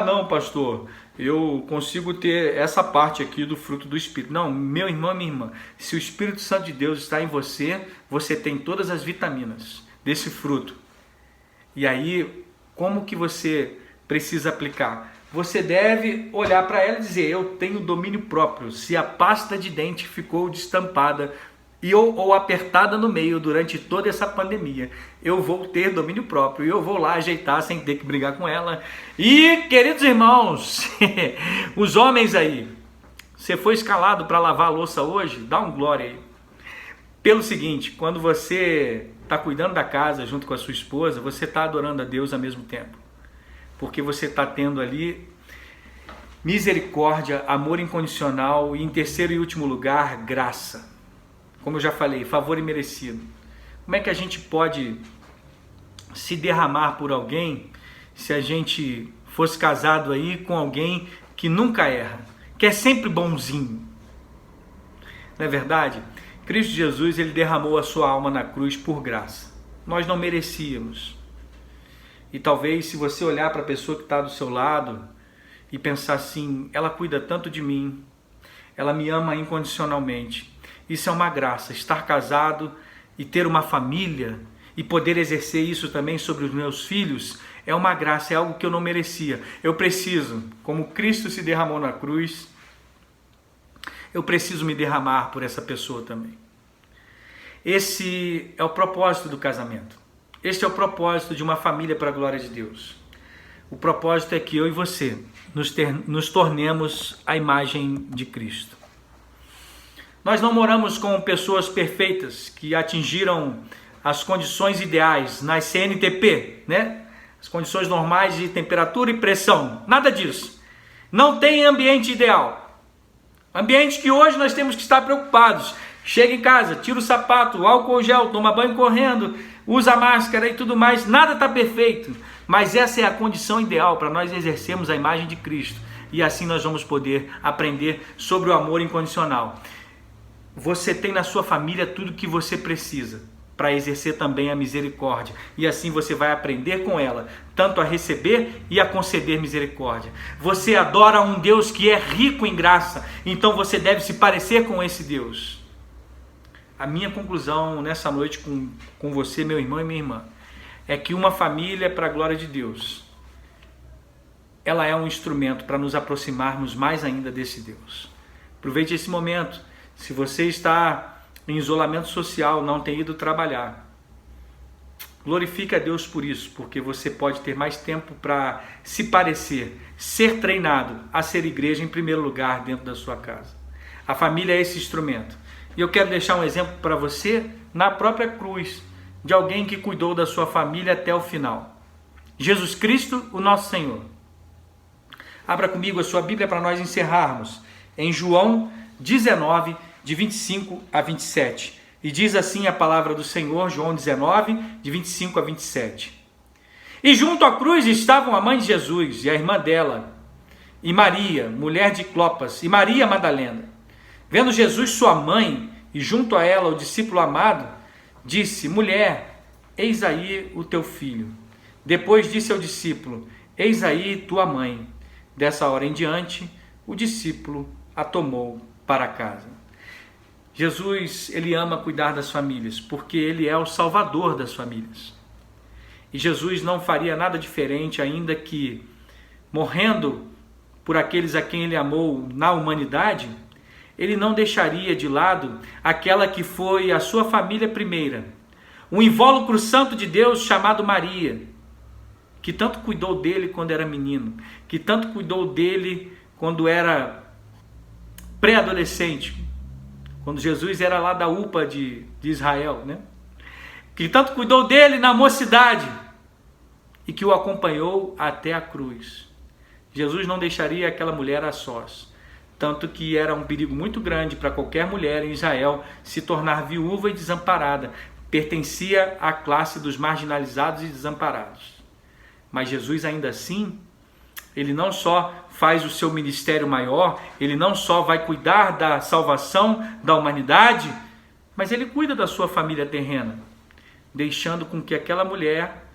Não, pastor, eu consigo ter essa parte aqui do fruto do Espírito. Não, meu irmão, minha irmã, se o Espírito Santo de Deus está em você, você tem todas as vitaminas desse fruto. E aí, como que você precisa aplicar? Você deve olhar para ela e dizer: eu tenho domínio próprio. Se a pasta de dente ficou destampada ou apertada no meio durante toda essa pandemia, eu vou ter domínio próprio e eu vou lá ajeitar sem ter que brigar com ela. E, queridos irmãos, os homens aí, você foi escalado para lavar a louça hoje? Dá um glória aí. Pelo seguinte, quando você está cuidando da casa junto com a sua esposa, você está adorando a Deus ao mesmo tempo, porque você está tendo ali misericórdia, amor incondicional e, em terceiro e último lugar, graça. Como eu já falei, favor imerecido. Como é que a gente pode se derramar por alguém se a gente fosse casado aí com alguém que nunca erra, que é sempre bonzinho? Não é verdade? Cristo Jesus, ele derramou a sua alma na cruz por graça. Nós não merecíamos. E talvez, se você olhar para a pessoa que está do seu lado e pensar assim: ela cuida tanto de mim, ela me ama incondicionalmente. Isso é uma graça, estar casado e ter uma família e poder exercer isso também sobre os meus filhos é uma graça, é algo que eu não merecia. Eu preciso, como Cristo se derramou na cruz, eu preciso me derramar por essa pessoa também. Esse é o propósito do casamento. Este é o propósito de uma família para a glória de Deus. O propósito é que eu e você nos tornemos a imagem de Cristo. Nós não moramos com pessoas perfeitas que atingiram as condições ideais nas CNTP, né? As condições normais de temperatura e pressão. Nada disso. Não tem ambiente ideal. Ambiente que hoje nós temos que estar preocupados. Chega em casa, tira o sapato, álcool gel, toma banho correndo, usa máscara e tudo mais. Nada está perfeito. Mas essa é a condição ideal para nós exercermos a imagem de Cristo. E assim nós vamos poder aprender sobre o amor incondicional. Você tem na sua família tudo que você precisa para exercer também a misericórdia. E assim você vai aprender com ela, tanto a receber e a conceder misericórdia. Você adora um Deus que é rico em graça, então você deve se parecer com esse Deus. A minha conclusão nessa noite com você, meu irmão e minha irmã, é que uma família para a glória de Deus, ela é um instrumento para nos aproximarmos mais ainda desse Deus. Aproveite esse momento. Se você está em isolamento social, não tem ido trabalhar, glorifique a Deus por isso, porque você pode ter mais tempo para se parecer, ser treinado a ser igreja em primeiro lugar dentro da sua casa. A família é esse instrumento. E eu quero deixar um exemplo para você na própria cruz, de alguém que cuidou da sua família até o final. Jesus Cristo, o nosso Senhor. Abra comigo a sua Bíblia para nós encerrarmos em João 19, de 25 a 27. E diz assim a palavra do Senhor, João 19, de 25 a 27. E junto à cruz estavam a mãe de Jesus e a irmã dela, e Maria, mulher de Clopas, e Maria Madalena. Vendo Jesus sua mãe, e junto a ela o discípulo amado, disse: mulher, eis aí o teu filho. Depois disse ao discípulo: eis aí tua mãe. Dessa hora em diante, o discípulo a tomou para casa. Jesus, ele ama cuidar das famílias, porque ele é o salvador das famílias. E Jesus não faria nada diferente, ainda que morrendo por aqueles a quem ele amou na humanidade, ele não deixaria de lado aquela que foi a sua família primeira, um invólucro santo de Deus chamado Maria, que tanto cuidou dele quando era menino, que tanto cuidou dele quando era pré-adolescente, quando Jesus era lá da UPA de Israel, né? Que tanto cuidou dele na mocidade e que o acompanhou até a cruz. Jesus não deixaria aquela mulher a sós, tanto que era um perigo muito grande para qualquer mulher em Israel se tornar viúva e desamparada. Pertencia à classe dos marginalizados e desamparados. Mas Jesus, ainda assim, ele não só faz o seu ministério maior, ele não só vai cuidar da salvação da humanidade, mas ele cuida da sua família terrena, deixando com que aquela mulher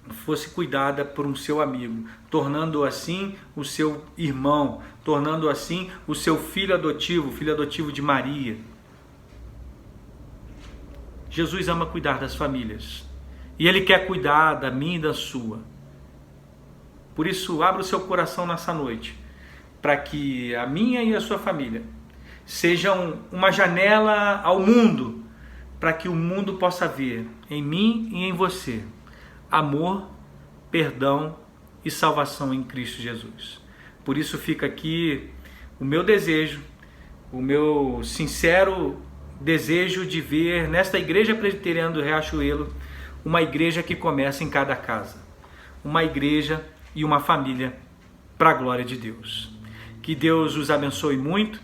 fosse cuidada por um seu amigo, tornando assim o seu irmão, tornando assim o seu filho adotivo de Maria. Jesus ama cuidar das famílias e Ele quer cuidar da minha e da sua. Por isso, abra o seu coração nessa noite, para que a minha e a sua família sejam uma janela ao mundo, para que o mundo possa ver em mim e em você amor, perdão e salvação em Cristo Jesus. Por isso fica aqui o meu desejo, o meu sincero desejo de ver nesta igreja presbiteriana do Riachuelo uma igreja que começa em cada casa, uma igreja e uma família para a glória de Deus. Que Deus os abençoe muito,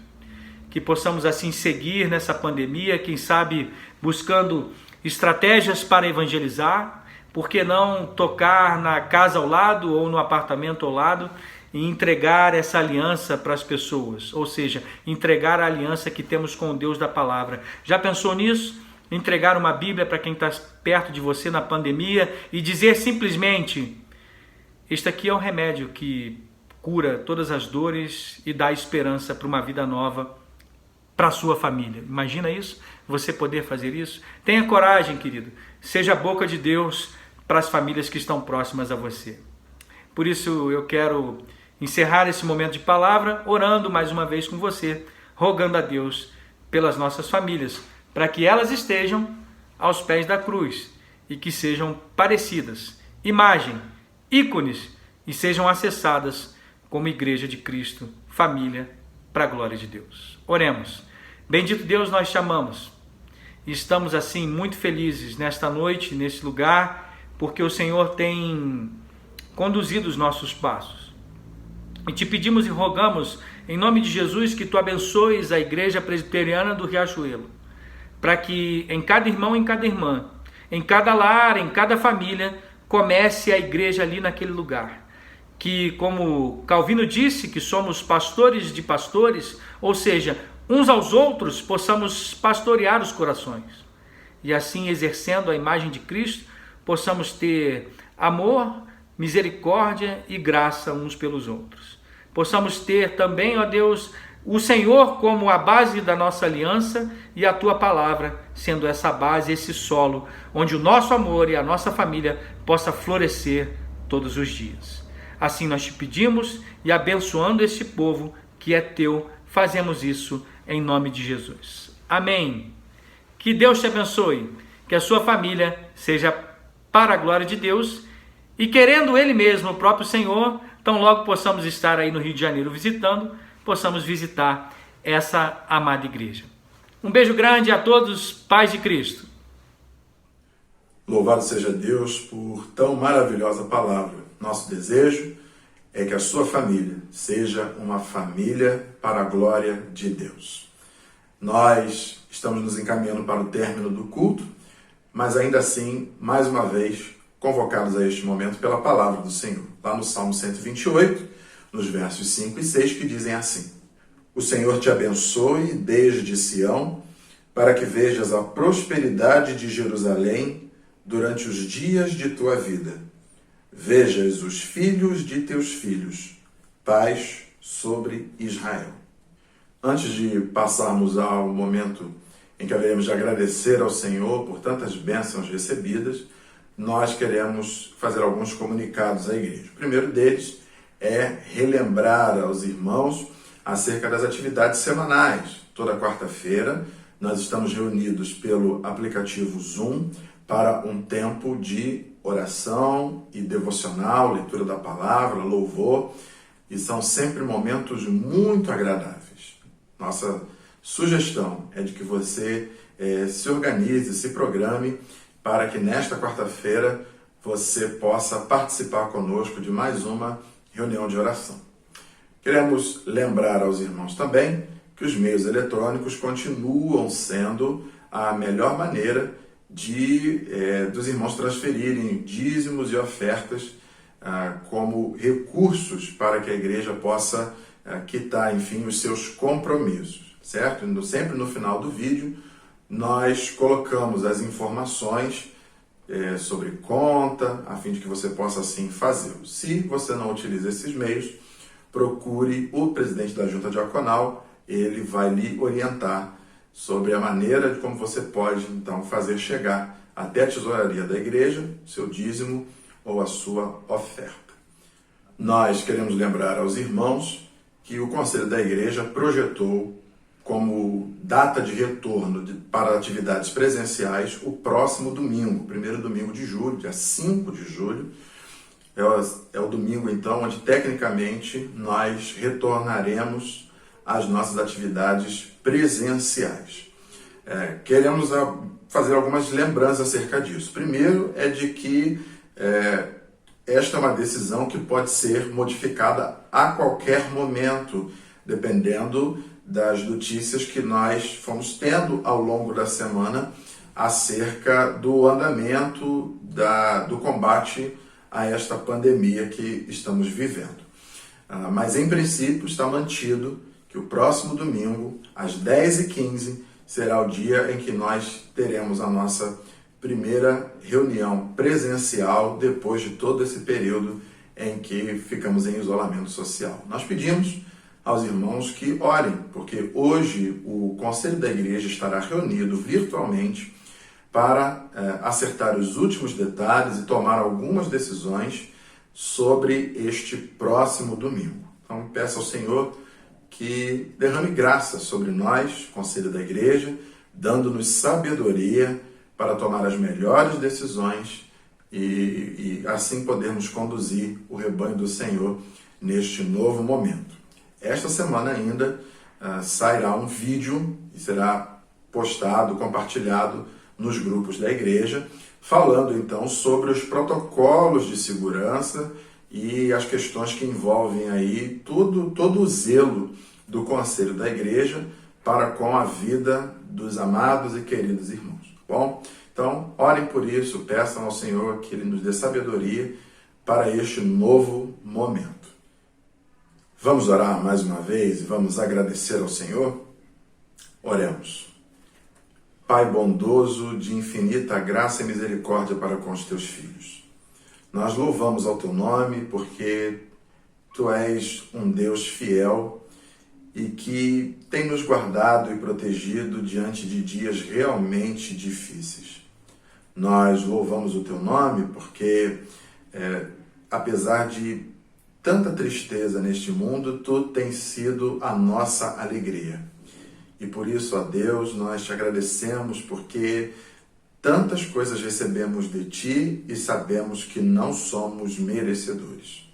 que possamos assim seguir nessa pandemia, quem sabe buscando estratégias para evangelizar. Por que não tocar na casa ao lado ou no apartamento ao lado e entregar essa aliança para as pessoas? Ou seja, entregar a aliança que temos com o Deus da palavra. Já pensou nisso? Entregar uma Bíblia para quem está perto de você na pandemia e dizer simplesmente: este aqui é o remédio que cura todas as dores e dá esperança para uma vida nova para a sua família. Imagina isso? Você poder fazer isso? Tenha coragem, querido. Seja a boca de Deus para as famílias que estão próximas a você. Por isso eu quero encerrar esse momento de palavra orando mais uma vez com você, rogando a Deus pelas nossas famílias, para que elas estejam aos pés da cruz e que sejam parecidas, imagem, ícones, e sejam acessadas como Igreja de Cristo, família, para a glória de Deus. Oremos. Bendito Deus, nós te amamos. E estamos assim muito felizes nesta noite, nesse lugar, porque o Senhor tem conduzido os nossos passos. E te pedimos e rogamos, em nome de Jesus, que tu abençoes a Igreja Presbiteriana do Riachuelo, para que em cada irmão, em cada irmã, em cada lar, em cada família, comece a igreja ali naquele lugar. Que, como Calvino disse, que somos pastores de pastores, ou seja, uns aos outros possamos pastorear os corações. E assim, exercendo a imagem de Cristo, possamos ter amor, misericórdia e graça uns pelos outros. Possamos ter também, ó Deus, o Senhor como a base da nossa aliança e a Tua palavra sendo essa base, esse solo, onde o nosso amor e a nossa família possa florescer todos os dias. Assim nós te pedimos e abençoando este povo que é Teu, fazemos isso em nome de Jesus. Amém. Que Deus te abençoe, que a sua família seja para a glória de Deus e querendo Ele mesmo, o próprio Senhor, tão logo possamos estar aí no Rio de Janeiro visitando, possamos visitar essa amada igreja. Um beijo grande a todos, paz de Cristo. Louvado seja Deus por tão maravilhosa palavra. Nosso desejo é que a sua família seja uma família para a glória de Deus. Nós estamos nos encaminhando para o término do culto, mas ainda assim, mais uma vez, convocados a este momento pela palavra do Senhor. Lá no Salmo 128, nos versos 5 e 6, que dizem assim: O Senhor te abençoe desde Sião, para que vejas a prosperidade de Jerusalém durante os dias de tua vida. Vejas os filhos de teus filhos, paz sobre Israel. Antes de passarmos ao momento em que haveremos de agradecer ao Senhor por tantas bênçãos recebidas, nós queremos fazer alguns comunicados à igreja. O primeiro deles é relembrar aos irmãos acerca das atividades semanais. Toda quarta-feira nós estamos reunidos pelo aplicativo Zoom para um tempo de oração e devocional, leitura da palavra, louvor, e são sempre momentos muito agradáveis. Nossa sugestão é de que você se organize, se programe para que nesta quarta-feira você possa participar conosco de mais uma reunião de oração. Queremos lembrar aos irmãos também que os meios eletrônicos continuam sendo a melhor maneira dos irmãos transferirem dízimos e ofertas como recursos para que a igreja possa quitar, enfim, os seus compromissos, certo? Sempre no final do vídeo, nós colocamos as informações sobre conta, a fim de que você possa assim fazê-lo. Se você não utiliza esses meios, procure o presidente da Junta Diaconal, ele vai lhe orientar sobre a maneira de como você pode, então, fazer chegar até a tesouraria da igreja seu dízimo ou a sua oferta. Nós queremos lembrar aos irmãos que o Conselho da Igreja projetou como data de retorno para atividades presenciais o próximo domingo, primeiro domingo de julho, dia 5 de julho. É o domingo, então, onde tecnicamente nós retornaremos às nossas atividades presenciais. Queremos fazer algumas lembranças acerca disso. Primeiro é de que esta é uma decisão que pode ser modificada a qualquer momento, dependendo das notícias que nós fomos tendo ao longo da semana acerca do andamento do combate a esta pandemia que estamos vivendo. Mas, em princípio, está mantido que o próximo domingo, às 10h15, será o dia em que nós teremos a nossa primeira reunião presencial depois de todo esse período em que ficamos em isolamento social. Nós pedimos aos irmãos que orem, porque hoje o Conselho da Igreja estará reunido virtualmente para acertar os últimos detalhes e tomar algumas decisões sobre este próximo domingo. Então, peço ao Senhor que derrame graça sobre nós, Conselho da Igreja, dando-nos sabedoria para tomar as melhores decisões e assim podermos conduzir o rebanho do Senhor neste novo momento. Esta semana ainda sairá um vídeo e será postado, compartilhado nos grupos da igreja, falando então sobre os protocolos de segurança e as questões que envolvem aí todo o zelo do Conselho da Igreja para com a vida dos amados e queridos irmãos. Bom, então orem por isso, peçam ao Senhor que Ele nos dê sabedoria para este novo momento. Vamos orar mais uma vez e vamos agradecer ao Senhor? Oremos. Pai bondoso, de infinita graça e misericórdia para com os teus filhos, nós louvamos ao teu nome porque tu és um Deus fiel e que tem nos guardado e protegido diante de dias realmente difíceis. Nós louvamos o teu nome porque, apesar de tanta tristeza neste mundo, tu tens sido a nossa alegria. E por isso, ó Deus, nós te agradecemos porque tantas coisas recebemos de ti e sabemos que não somos merecedores.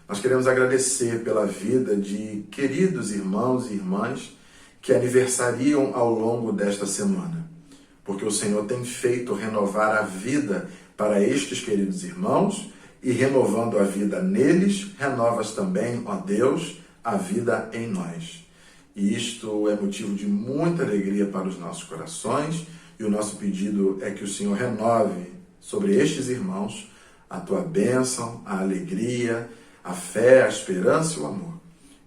Nós queremos agradecer pela vida de queridos irmãos e irmãs que aniversariam ao longo desta semana, porque o Senhor tem feito renovar a vida para estes queridos irmãos e renovando a vida neles, renovas também, ó Deus, a vida em nós. E isto é motivo de muita alegria para os nossos corações e o nosso pedido é que o Senhor renove sobre estes irmãos a tua bênção, a alegria, a fé, a esperança e o amor.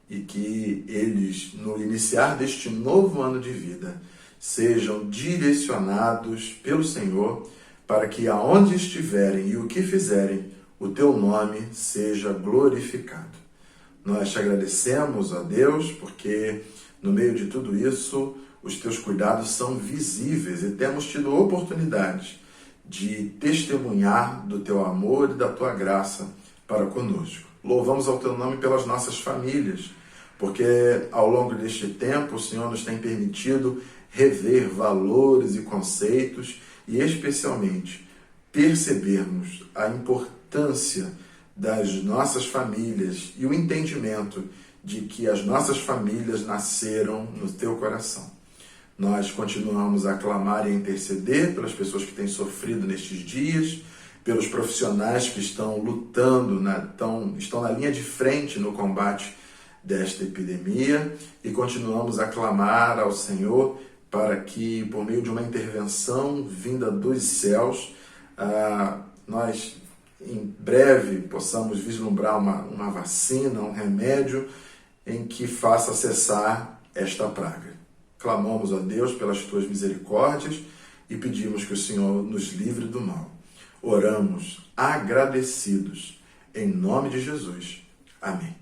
E que eles, no iniciar deste novo ano de vida, sejam direcionados pelo Senhor para que aonde estiverem e o que fizerem, o teu nome seja glorificado. Nós te agradecemos, ó Deus, porque no meio de tudo isso, os teus cuidados são visíveis e temos tido oportunidades de testemunhar do teu amor e da tua graça para conosco. Louvamos ao teu nome pelas nossas famílias, porque ao longo deste tempo o Senhor nos tem permitido rever valores e conceitos e especialmente percebermos a importância das nossas famílias e o entendimento de que as nossas famílias nasceram no teu coração. Nós continuamos a clamar e a interceder pelas pessoas que têm sofrido nestes dias, pelos profissionais que estão lutando, estão na linha de frente no combate desta epidemia, e continuamos a clamar ao Senhor para que, por meio de uma intervenção vinda dos céus, nós em breve possamos vislumbrar uma vacina, um remédio em que faça cessar esta praga. Clamamos a Deus pelas tuas misericórdias e pedimos que o Senhor nos livre do mal. Oramos agradecidos em nome de Jesus. Amém.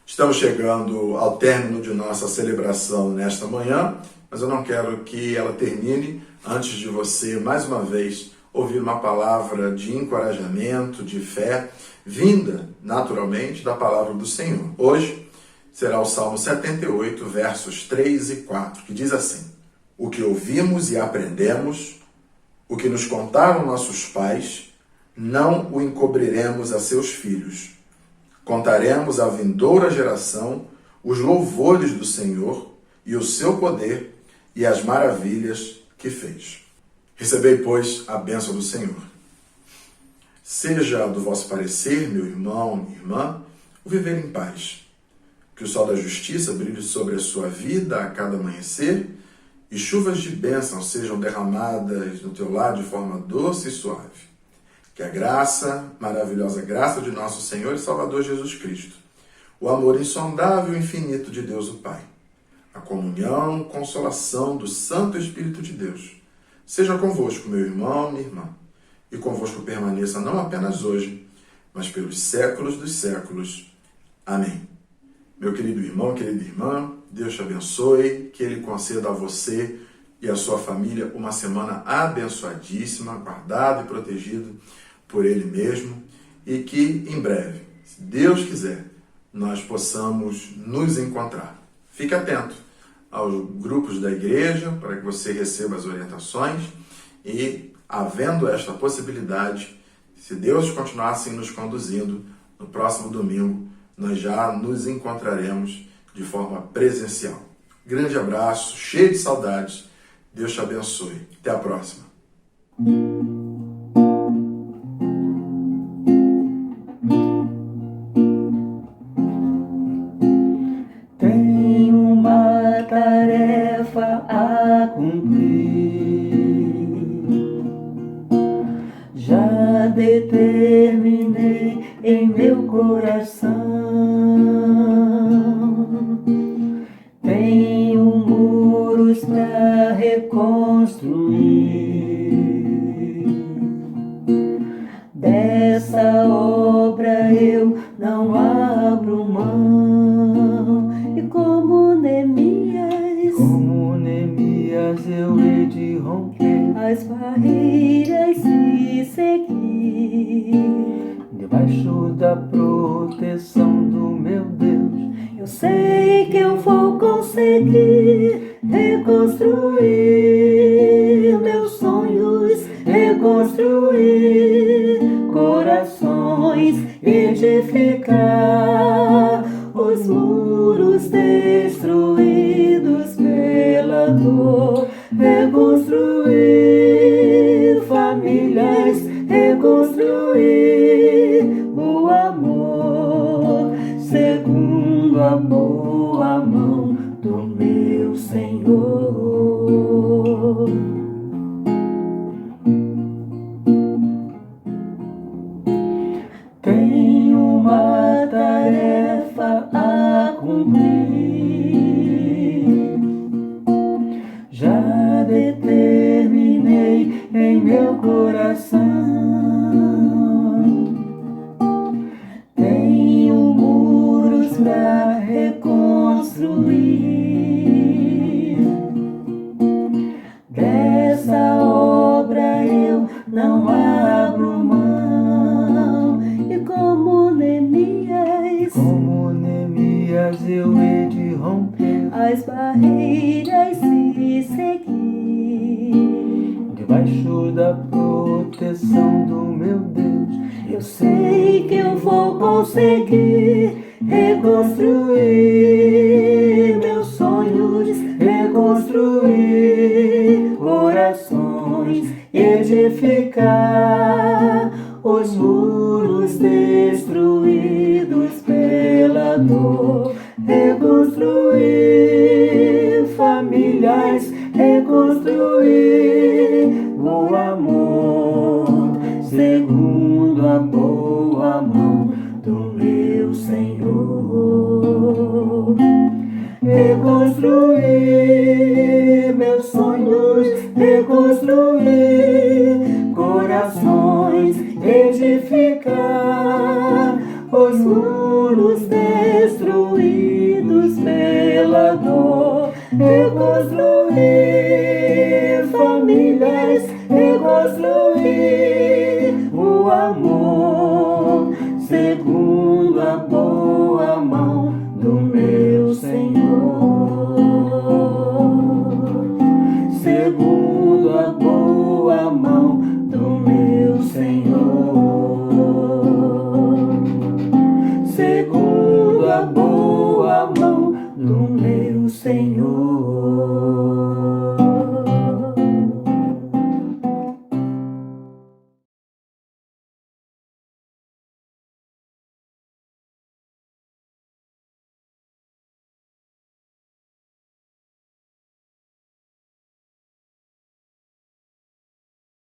Estamos chegando ao término de nossa celebração nesta manhã, mas eu não quero que ela termine antes de você, mais uma vez, ouvir uma palavra de encorajamento, de fé, vinda, naturalmente, da palavra do Senhor. Hoje será o Salmo 78, versos 3 e 4, que diz assim: O que ouvimos e aprendemos, o que nos contaram nossos pais, não o encobriremos a seus filhos. Contaremos à vindoura geração os louvores do Senhor e o seu poder e as maravilhas que fez. Recebei, pois, a bênção do Senhor. Seja do vosso parecer, meu irmão, minha irmã, o viver em paz. Que o sol da justiça brilhe sobre a sua vida a cada amanhecer e chuvas de bênção sejam derramadas no teu lar de forma doce e suave. Que a graça, maravilhosa graça de nosso Senhor e Salvador Jesus Cristo, o amor insondável e infinito de Deus o Pai, a comunhão, consolação do Santo Espírito de Deus, seja convosco, meu irmão, minha irmã, e convosco permaneça não apenas hoje, mas pelos séculos dos séculos. Amém. Meu querido irmão, querida irmã, Deus te abençoe, que Ele conceda a você e a sua família uma semana abençoadíssima, guardado e protegido por Ele mesmo, e que em breve, se Deus quiser, nós possamos nos encontrar. Fique atento aos grupos da igreja para que você receba as orientações e, havendo esta possibilidade, se Deus continuar assim nos conduzindo, no próximo domingo nós já nos encontraremos de forma presencial. Grande abraço, cheio de saudades. Deus te abençoe. Até a próxima. Tenho uma tarefa a cumprir. Já determinei em meu coração. Tenho muros para reconstruir. Dessa obra eu não abro mão. E como Neemias eu hei de romper as barreiras e seguir debaixo da proteção do meu Deus. Eu sei que eu vou conseguir reconstruir meus sonhos, reconstruir corações, edificar os muros destruídos pela dor, reconstruir famílias, reconstruir o amor, segundo a boa mão do meu Senhor. Tenho uma tarefa a cumprir. Já determinei em meu coração. Tenho muros para reconstruir. Dessa obra eu não abro mão. E como Neemias eu hei de romper as barreiras e seguir debaixo da proteção do meu Deus. Eu sei que eu vou conseguir reconstruir meus sonhos, reconstruir corações, edificar muralhas, reconstruir o amor, segundo a boa mão do meu Senhor. Reconstruir meus sonhos, reconstruir corações, edificar os muros destruídos pela dor, reconstruir